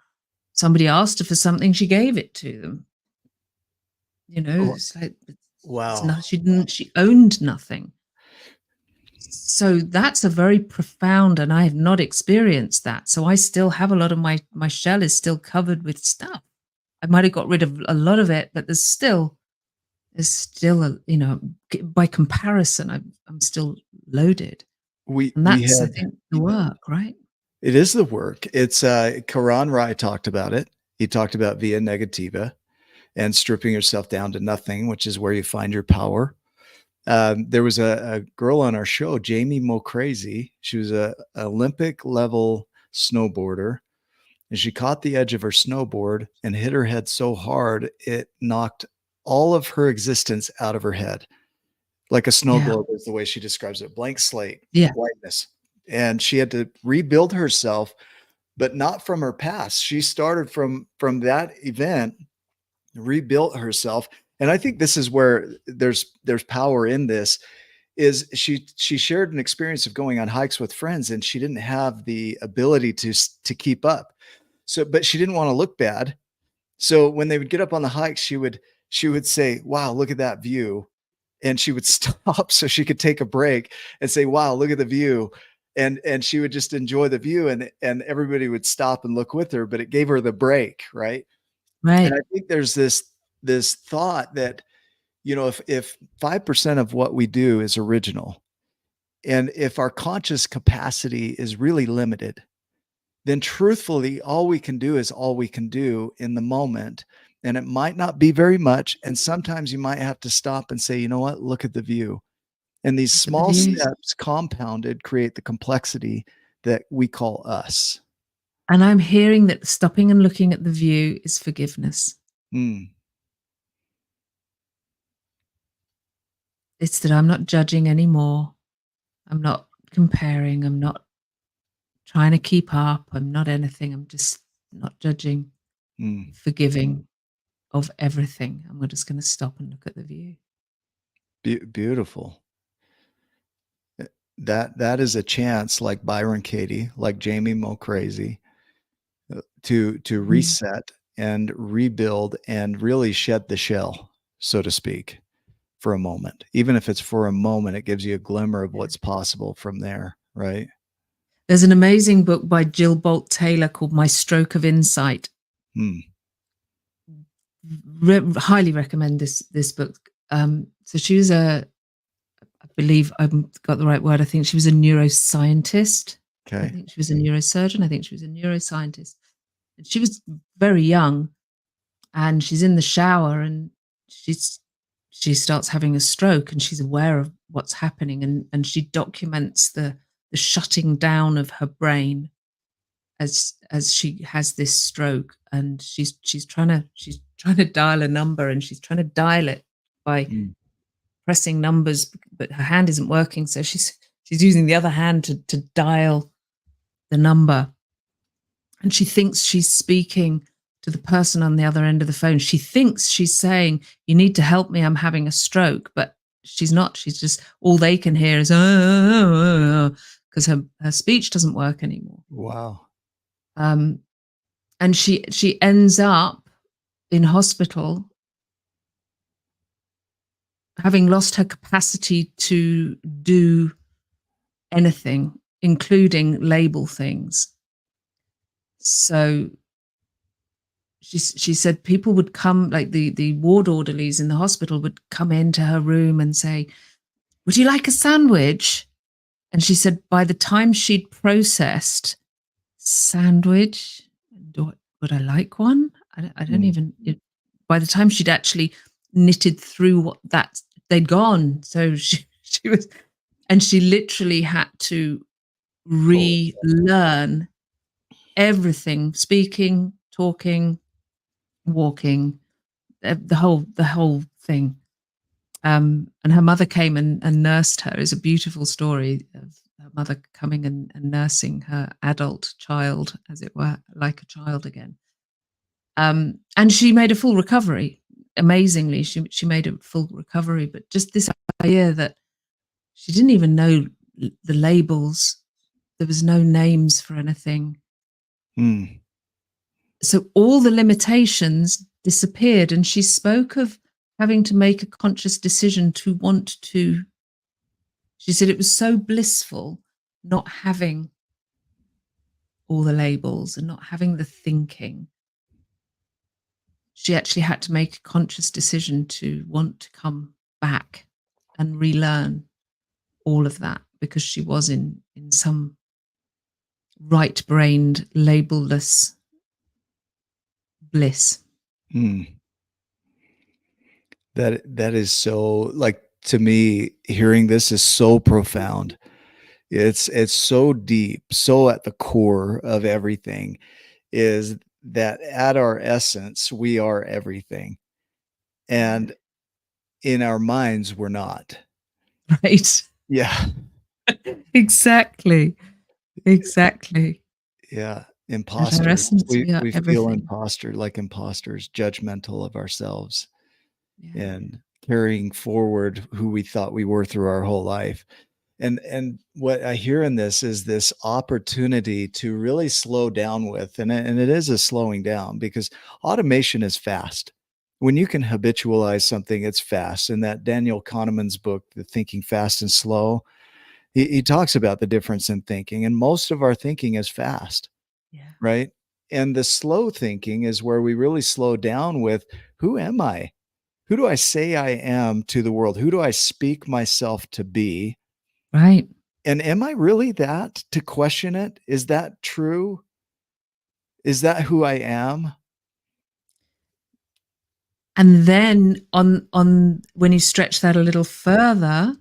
Somebody asked her for something, she gave it to them. It's like, wow. she owned nothing. So that's a very profound, and I have not experienced that. So I still have a lot of my shell is still covered with stuff. I might have got rid of a lot of it, but there's still a, by comparison, I'm still loaded. We And we that's, I had think, the work, right? it is the work. It's Karan Rai talked about it. He talked about via negativa and stripping yourself down to nothing, which is where you find your power. There was a girl on our show, Jamie Mocrazy. She was a Olympic level snowboarder, and she caught the edge of her snowboard and hit her head so hard it knocked all of her existence out of her head, like a snow Yeah. globe is the way she describes it, blank slate, Yeah. whiteness. And she had to rebuild herself, but not from her past. She started from that event, rebuilt herself. And I think this is where there's power in this. Is she shared an experience of going on hikes with friends, and she didn't have the ability to keep up. So, but she didn't want to look bad. So when they would get up on the hike, she would say, "Wow, look at that view." And she would stop so she could take a break and say, "Wow, look at the view." And she would just enjoy the view, and everybody would stop and look with her, but it gave her the break, right? Right. And I think there's this thought that, if 5% of what we do is original, and if our conscious capacity is really limited, then truthfully, all we can do is all we can do in the moment. And it might not be very much. And sometimes you might have to stop and say, you know what, look at the view. And these Look at the small views. steps compounded create the complexity that we call us. And I'm hearing that stopping and looking at the view is forgiveness. Mm, It's that I'm not judging anymore. I'm not comparing. I'm not trying to keep up. I'm not anything. I'm just not judging, mm. forgiving of everything. I'm just going to stop and look at the view. Beautiful. That is a chance, like Byron Katie, like Jamie Mo Crazy, to reset and rebuild and really shed the shell, so to speak, for a moment. Even if it's for a moment, it gives you a glimmer of what's possible from there, right? There's an amazing book by Jill Bolt Taylor called My Stroke of Insight. Highly recommend this book. So she was I believe I've got the right word. I think she was a neuroscientist. Okay. I think she was a neurosurgeon. I think she was a neuroscientist. And she was very young, and she's in the shower, and she starts having a stroke, and she's aware of what's happening, and she documents the shutting down of her brain as she has this stroke, and she's trying to dial a number, and she's trying to dial it by pressing numbers, but her hand isn't working, so she's using the other hand to dial the number, and she thinks she's speaking to the person on the other end of the phone. She thinks she's saying, "You need to help me, I'm having a stroke," but she's not. She's just, all they can hear is because her speech doesn't work anymore. Wow. And she ends up in hospital having lost her capacity to do anything, including label things. So she said people would come, like the ward orderlies in the hospital would come into her room and say, "Would you like a sandwich?" And she said by the time she'd processed sandwich, would I like one? I don't even, by the time she'd actually knitted through what that, they'd gone. So she was, and she literally had to relearn everything, speaking, talking, walking, the whole thing. And her mother came and nursed her. It's a beautiful story of her mother coming and nursing her adult child, as it were, like a child again. And she made a full recovery. Amazingly, she made a full recovery. But just this idea that she didn't even know the labels. There was no names for anything. So all the limitations disappeared, and she spoke of having to make a conscious decision to want to She said it was so blissful not having all the labels and not having the thinking. She actually had to make a conscious decision to want to come back and relearn all of that, because she was in some right-brained, labelless bliss. That is so, like, to me, hearing this is so profound. It's so deep, so at the core of everything, is that at our essence, we are everything. And in our minds, we're not. Right. Yeah. Exactly. Yeah. At our Imposters. essence, We we are feel everything. like imposters, judgmental of ourselves, Yeah. and carrying forward who we thought we were through our whole life. And what I hear in this is this opportunity to really slow down with, and it is a slowing down, because automation is fast. When you can habitualize something, it's fast. In that Daniel Kahneman's book, The Thinking Fast and Slow, he talks about the difference in thinking, and most of our thinking is fast, Yeah. right? And the slow thinking is where we really slow down with, who am I? Who do I say I am to the world? Who do I speak myself to be? Right. And am I really that? To question it. Is that true? Is that who I am? And then on when you stretch that a little further,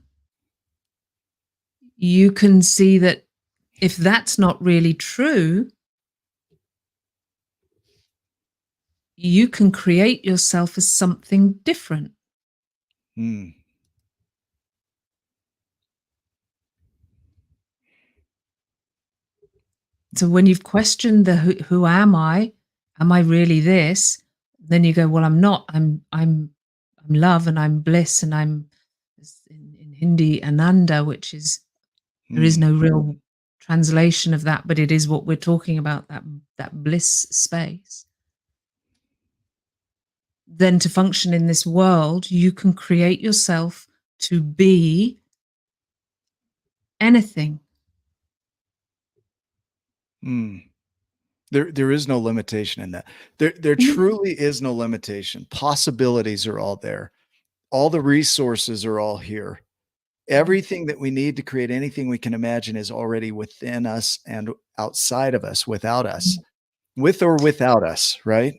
you can see that if that's not really true, you can create yourself as something different. Hmm. So when you've questioned the who am I? Am I really this? Then you go, well, I'm not. I'm love, and I'm bliss, and I'm in Hindi Ananda, which is, there is Hmm. no real translation of that, but it is what we're talking about, that bliss space. Then to function in this world, you can create yourself to be anything. Hmm. There is no limitation in that. There truly is no limitation. Possibilities are all there. All the resources are all here. Everything that we need to create anything we can imagine is already within us and outside of us, without us, with or without us, right?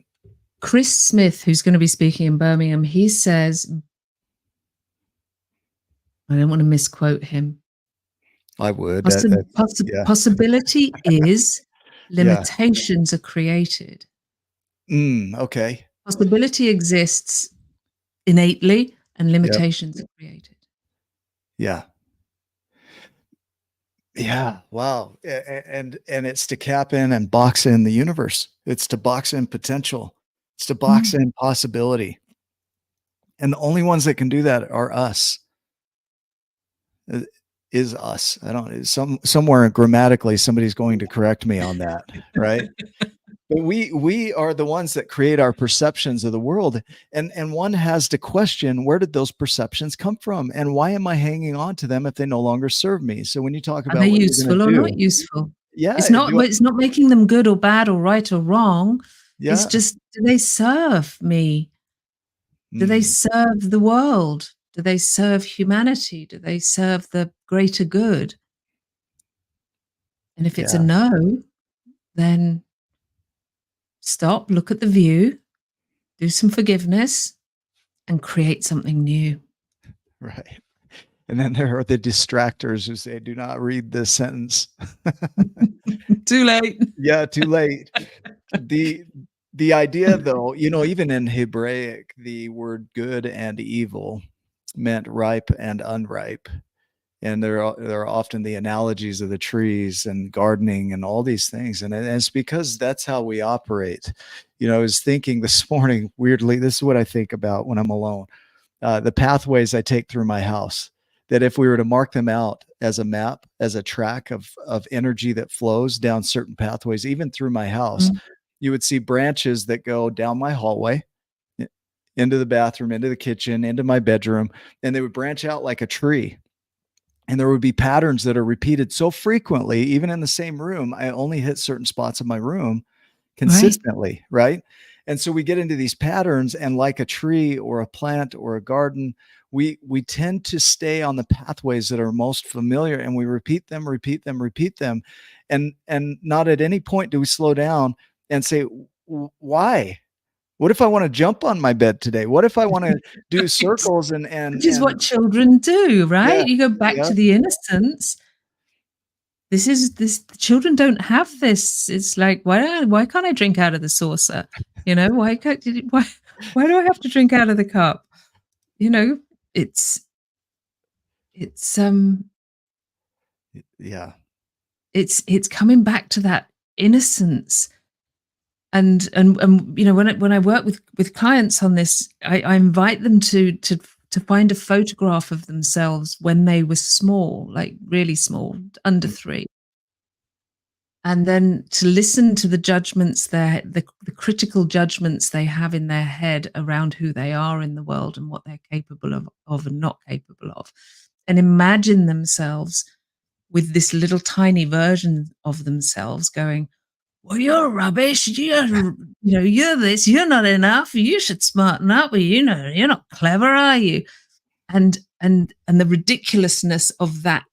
Chris Smith, who's going to be speaking in Birmingham, he says, I don't want to misquote him. I would. Possibility is, limitations are created. Okay. Possibility exists innately, and limitations are created. Yeah. Yeah. Wow. And it's to cap in and box in the universe. It's to box in potential. It's to box in possibility. And the only ones that can do that are us. Is us. I don't, somewhere grammatically, somebody's going to correct me on that, right? But we are the ones that create our perceptions of the world, and one has to question, where did those perceptions come from, and why am I hanging on to them if they no longer serve me? So when you talk Are about they what you're going useful to or do, not useful? yeah, It's not making them good or bad or right or wrong. yeah, It's just, do they serve me? Do they serve the world? Do they serve humanity? Do they serve the greater good? And if it's a no, then stop, look at the view, do some forgiveness, and create something new. right. And then there are the distractors who say, do not read this sentence. Too late. Yeah, too late. The idea, though, even in Hebraic, the word good and evil meant ripe and unripe. And there are often the analogies of the trees and gardening and all these things. And it's because that's how we operate. I was thinking this morning, weirdly, this is what I think about when I'm alone. The pathways I take through my house, that if we were to mark them out as a map, as a track of energy that flows down certain pathways, even through my house, you would see branches that go down my hallway, into the bathroom, into the kitchen, into my bedroom, and they would branch out like a tree. And there would be patterns that are repeated so frequently, even in the same room. I only hit certain spots of my room consistently, right? And so we get into these patterns, and like a tree or a plant or a garden, we tend to stay on the pathways that are most familiar, and we repeat them, and not at any point do we slow down and say, why? What if I want to jump on my bed today? What if I want to do circles and which is what children do, right? Yeah, You go back to the innocence. This children don't have this. It's like, why can't I drink out of the saucer? You know, why do I have to drink out of the cup? You know, it's yeah. It's coming back to that innocence. And you know, when I work with clients on this, I invite them to find a photograph of themselves when they were small, like really small, under 3. And then to listen to the judgments, the critical judgments they have in their head around who they are in the world and what they're capable of and not capable of. And imagine themselves with this little tiny version of themselves going, well, you're rubbish. You're this. You're not enough. You should smarten up. Well, you're not clever, are you? And the ridiculousness of that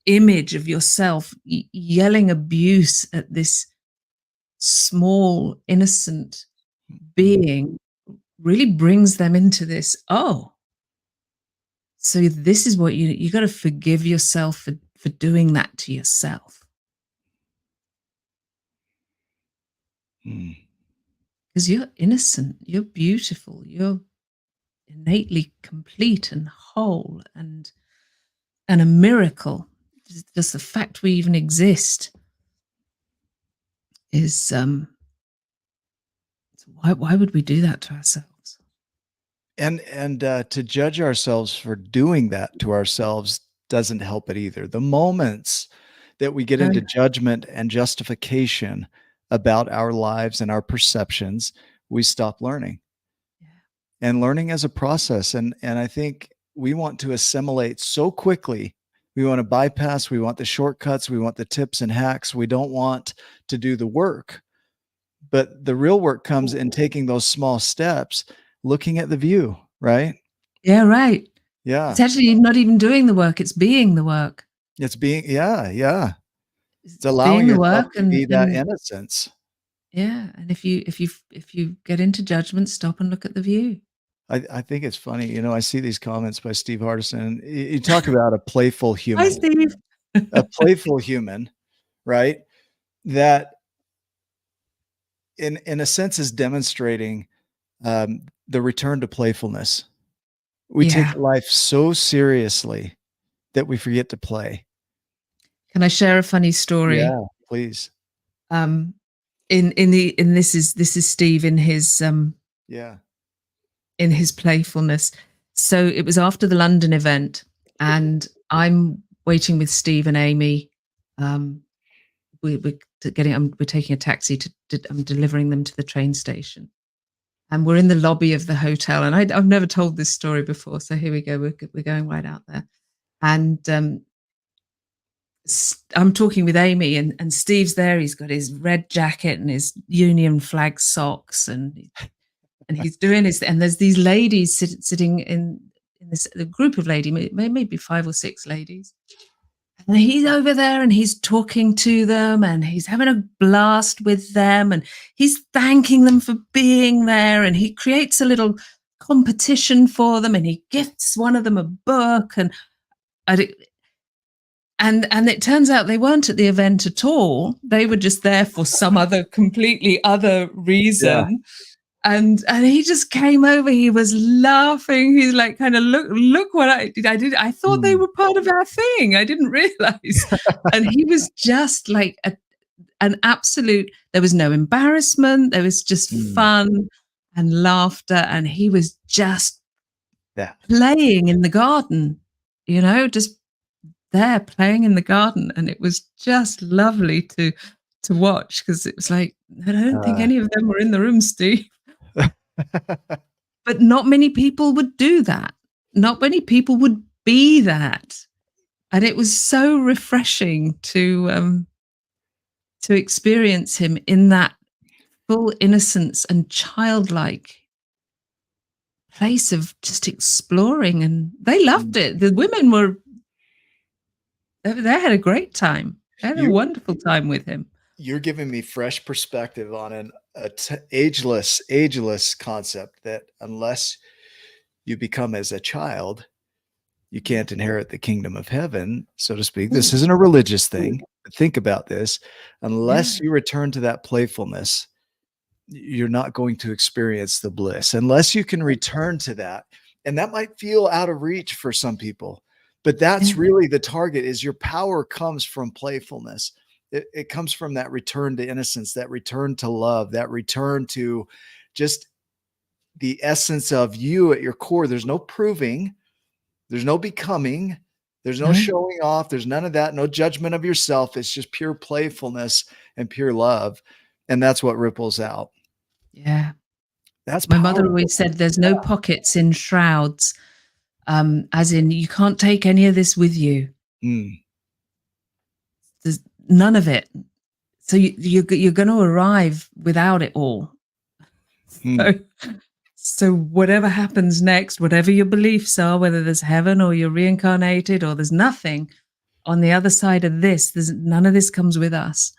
image of yourself yelling abuse at this small, innocent being really brings them into this. Oh, so this is what you got to forgive yourself for doing that to yourself. Because you're innocent, you're beautiful, you're innately complete and whole and a miracle. Just the fact we even exist is why would we do that to ourselves? And to judge ourselves for doing that to ourselves doesn't help it either. The moments that we get into judgment and justification about our lives and our perceptions, we stop learning. And learning is a process. And I think we want to assimilate so quickly. We want to bypass, we want the shortcuts, we want the tips and hacks. We don't want to do the work. But the real work comes in taking those small steps, looking at the view, right? Yeah, right. Yeah. It's actually not even doing the work, it's being the work. It's being, yeah. It's allowing the work to be that innocence. Yeah. And if you get into judgment, stop and look at the view. I think it's funny. You know, I see these comments by Steve Hardison. You talk about a playful human. Hi, Steve. A playful human, right? That in a sense is demonstrating the return to playfulness. We take life so seriously that we forget to play. Can I share a funny story? Yeah, please. This is Steve in his in his playfulness. So it was after the London event, and I'm waiting with Steve and Amy. We're taking a taxi I'm delivering them to the train station, and we're in the lobby of the hotel. And I've never told this story before, so here we go. We're going right out there, and I'm talking with Amy, and Steve's there. He's got his red jacket and his Union flag socks, and he's doing his. And there's these ladies sitting in this a group of ladies, maybe 5 or 6 ladies. And he's over there and he's talking to them and he's having a blast with them and he's thanking them for being there, and he creates a little competition for them and he gifts one of them a book, and it turns out they weren't at the event at all. They were just there for some other completely other reason. Yeah. And he just came over. He was laughing. He's like, kind of, look what I did. I thought they were part of our thing. I didn't realize. And he was just like an absolute, there was no embarrassment. There was just fun and laughter. And he was just playing in the garden, you know, just there playing in the garden. And it was just lovely to watch, because it was like, I don't think any of them were in the room, Steve. But not many people would do that. Not many people would be that. And it was so refreshing to experience him in that full innocence and childlike place of just exploring, and they loved it. The women were they had a great time. They had a You wonderful time with him. you're giving me fresh perspective on ageless concept that unless you become as a child, you can't inherit the kingdom of heaven, so to speak. This isn't a religious thing. But think about this. Unless you return to that playfulness, you're not going to experience the bliss unless you can return to that. And that might feel out of reach for some people, but that's really the target. Is your power comes from playfulness. It comes from that return to innocence, that return to love, that return to just the essence of you at your core. There's no proving, there's no becoming, there's no showing off, there's none of that, no judgment of yourself. It's just pure playfulness and pure love. And that's what ripples out. Yeah. That's My mother powerful. always said there's no pockets in shrouds, as in you can't take any of this with you. There's none of it. So you're going to arrive without it all. So whatever happens next, whatever your beliefs are, whether there's heaven or you're reincarnated or there's nothing on the other side of this, there's none of this comes with us.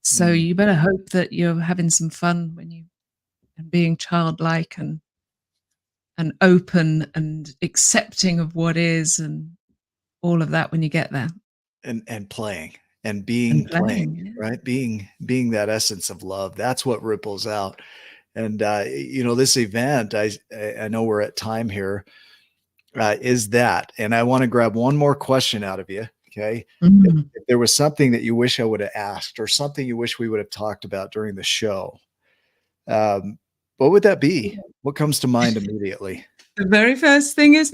So you better hope that you're having some fun when you and being childlike and open and accepting of what is and all of that when you get there. And playing and being playing, right? Being that essence of love. That's what ripples out. And this event, I know we're at time here, is that. And I want to grab one more question out of you. Okay. If there was something that you wish I would have asked or something you wish we would have talked about during the show, what would that be? What comes to mind immediately? The very first thing is,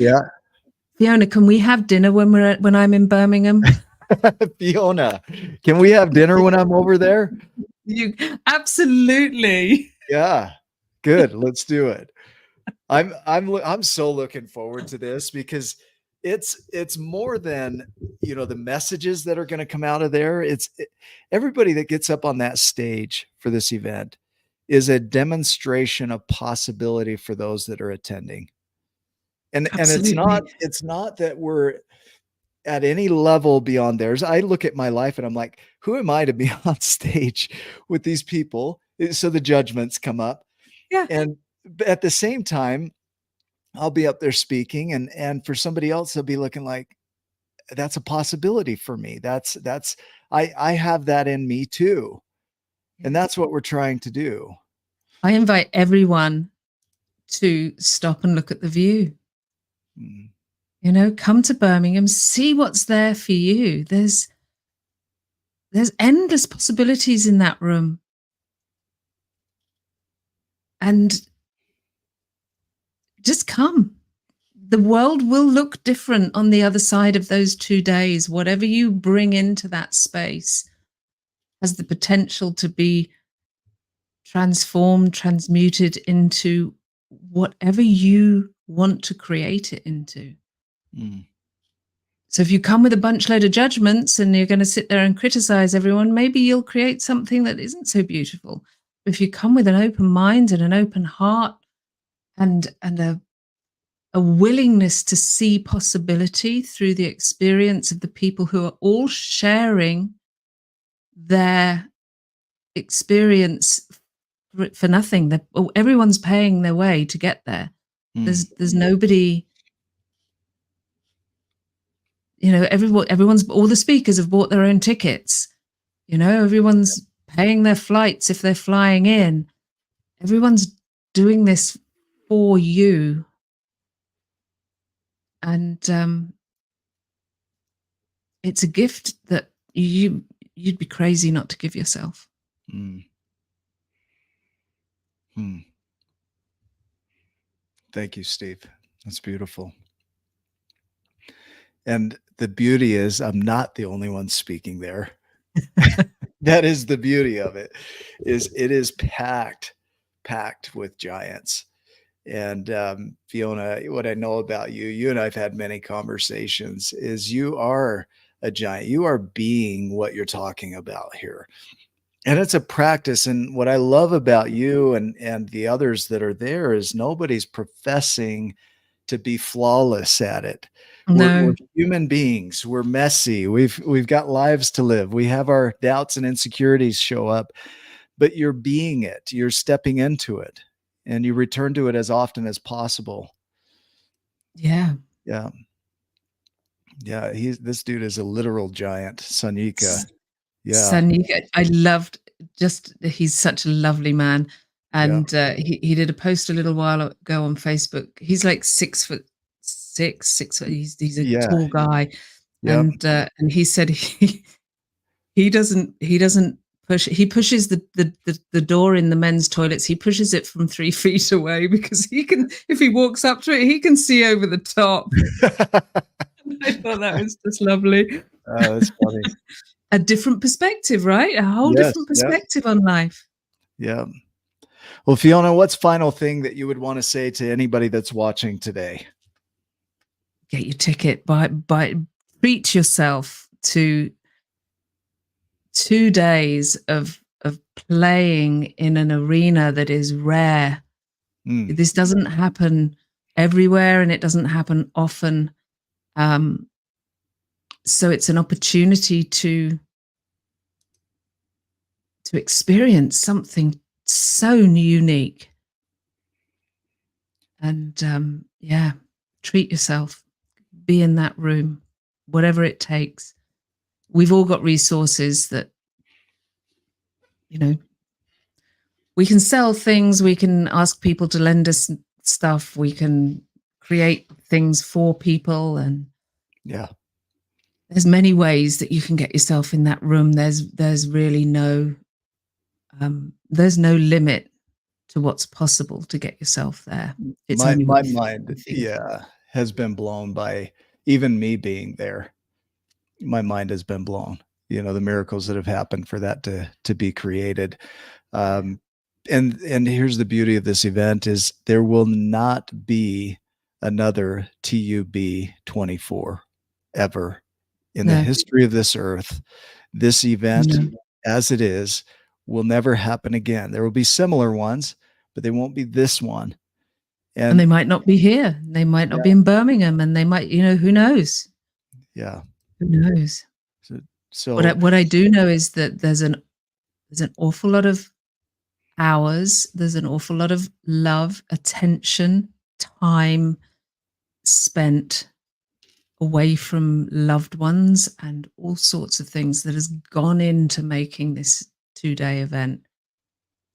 Fiona, can we have dinner when I'm in Birmingham? Fiona, can we have dinner when I'm over there? You absolutely. Yeah, good. Let's do it. I'm so looking forward to this because it's more than the messages that are going to come out of there. Everybody that gets up on that stage for this event is a demonstration of possibility for those that are attending. And it's not that we're at any level beyond theirs. I look at my life and I'm like, who am I to be on stage with these people? So the judgments come up. Yeah. And at the same time, I'll be up there speaking and for somebody else, they'll be looking like, that's a possibility for me. I have that in me too. And that's what we're trying to do. I invite everyone to stop and look at the view. Come to Birmingham, see what's there for you. There's endless possibilities in that room. And just come. The world will look different on the other side of those 2 days. Whatever you bring into that space has the potential to be transformed, transmuted into whatever you want to create it into. So if you come with a bunch load of judgments and you're going to sit there and criticize everyone, maybe you'll create something that isn't so beautiful. But if you come with an open mind and an open heart and a willingness to see possibility through the experience of the people who are all sharing their experience for nothing. Everyone's paying their way to get there. There's nobody, everyone's, all the speakers have bought their own tickets. Everyone's paying their flights if they're flying in. Everyone's doing this for you. And it's a gift that you'd be crazy not to give yourself. Thank you, Steve. That's beautiful. And the beauty is I'm not the only one speaking there. That is the beauty of it, is it is packed with giants. And Fiona, what I know about you, you and I've had many conversations, is you are a giant. You are being what you're talking about here. And it's a practice. And what I love about you and the others that are there is nobody's professing to be flawless at it. We're No. human beings. We're messy. We've got lives to live. We have our doubts and insecurities show up, but you're being it. You're stepping into it, and you return to it as often as possible. Yeah. Yeah. Yeah. This dude is a literal giant, Sanika. Yeah. Sanika, I loved he's such a lovely man. Yeah. And he did a post a little while ago on Facebook. He's like 6'6". He's a Yeah. tall guy. Yep. And he said he doesn't push, he pushes the door in the men's toilets, he pushes it from 3 feet away because he can, if he walks up to it, he can see over the top. I thought that was just lovely. That's funny. A different perspective, right? A whole different perspective on life. Yeah. Well, Fiona, what's final thing that you would want to say to anybody that's watching today? Get your ticket. Treat yourself to 2 days of playing in an arena that is rare. This doesn't happen everywhere, and it doesn't happen often. So it's an opportunity to experience something so unique. And treat yourself. Be in that room, whatever it takes. We've all got resources that, we can sell things, we can ask people to lend us stuff, we can create things for people, and there's many ways that you can get yourself in that room. There's really no limit to what's possible to get yourself there. It's my mind has been blown by even me being there. My mind has been blown, the miracles that have happened for that to be created. And here's the beauty of this event is there will not be another TUB 24 ever in the history of this earth. This event as it is will never happen again. There will be similar ones, but they won't be this one. And they might not be here. They might not be in Birmingham, and they might, who knows? Yeah. Who knows? So what I do know is that there's an awful lot of hours, there's an awful lot of love, attention, time spent away from loved ones and all sorts of things that has gone into making this 2-day event.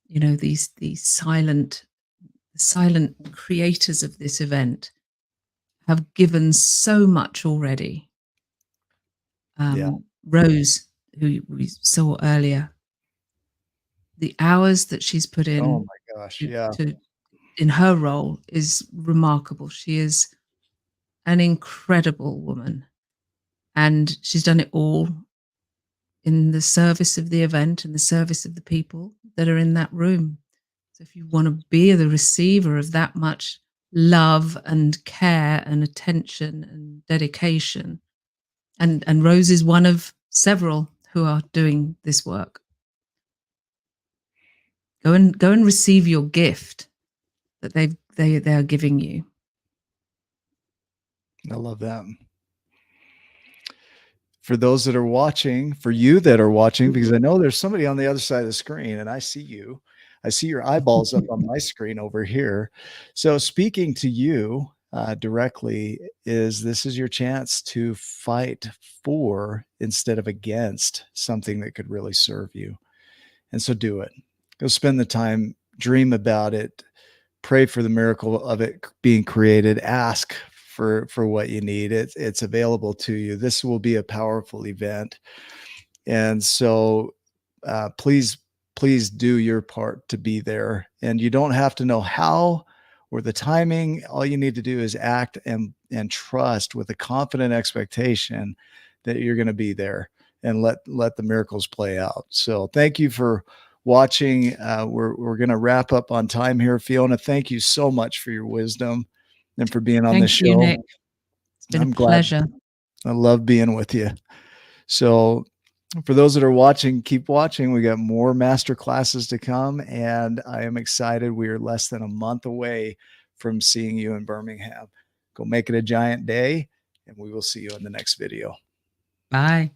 These silent creators of this event have given so much already. Rose, who we saw earlier, the hours that she's put in, oh my gosh, in her role is remarkable. She is an incredible woman, and she's done it all in the service of the event and the service of the people that are in that room. So if you want to be the receiver of that much love and care and attention and dedication, and Rose is one of several who are doing this work. Go and receive your gift that they are giving you. I love that. For those that are watching, for you that are watching, because I know there's somebody on the other side of the screen, and I see you. I see your eyeballs up on my screen over here. So speaking to you directly this is your chance to fight for instead of against something that could really serve you. And so do it. Go spend the time, dream about it, pray for the miracle of it being created, ask for what you need. It's available to you. This will be a powerful event. And so please do your part to be there. And you don't have to know how or the timing. All you need to do is act and trust with a confident expectation that you're going to be there, and let the miracles play out. So thank you for watching. We're going to wrap up on time here. Fiona, thank you so much for your wisdom and for being on the Thank you, show. Nick. It's been I'm a glad. pleasure. I love being with you. So for those that are watching, keep watching. We got more master classes to come, and I am excited. We are less than a month away from seeing you in Birmingham. Go make it a giant day, and we will see you in the next video. Bye.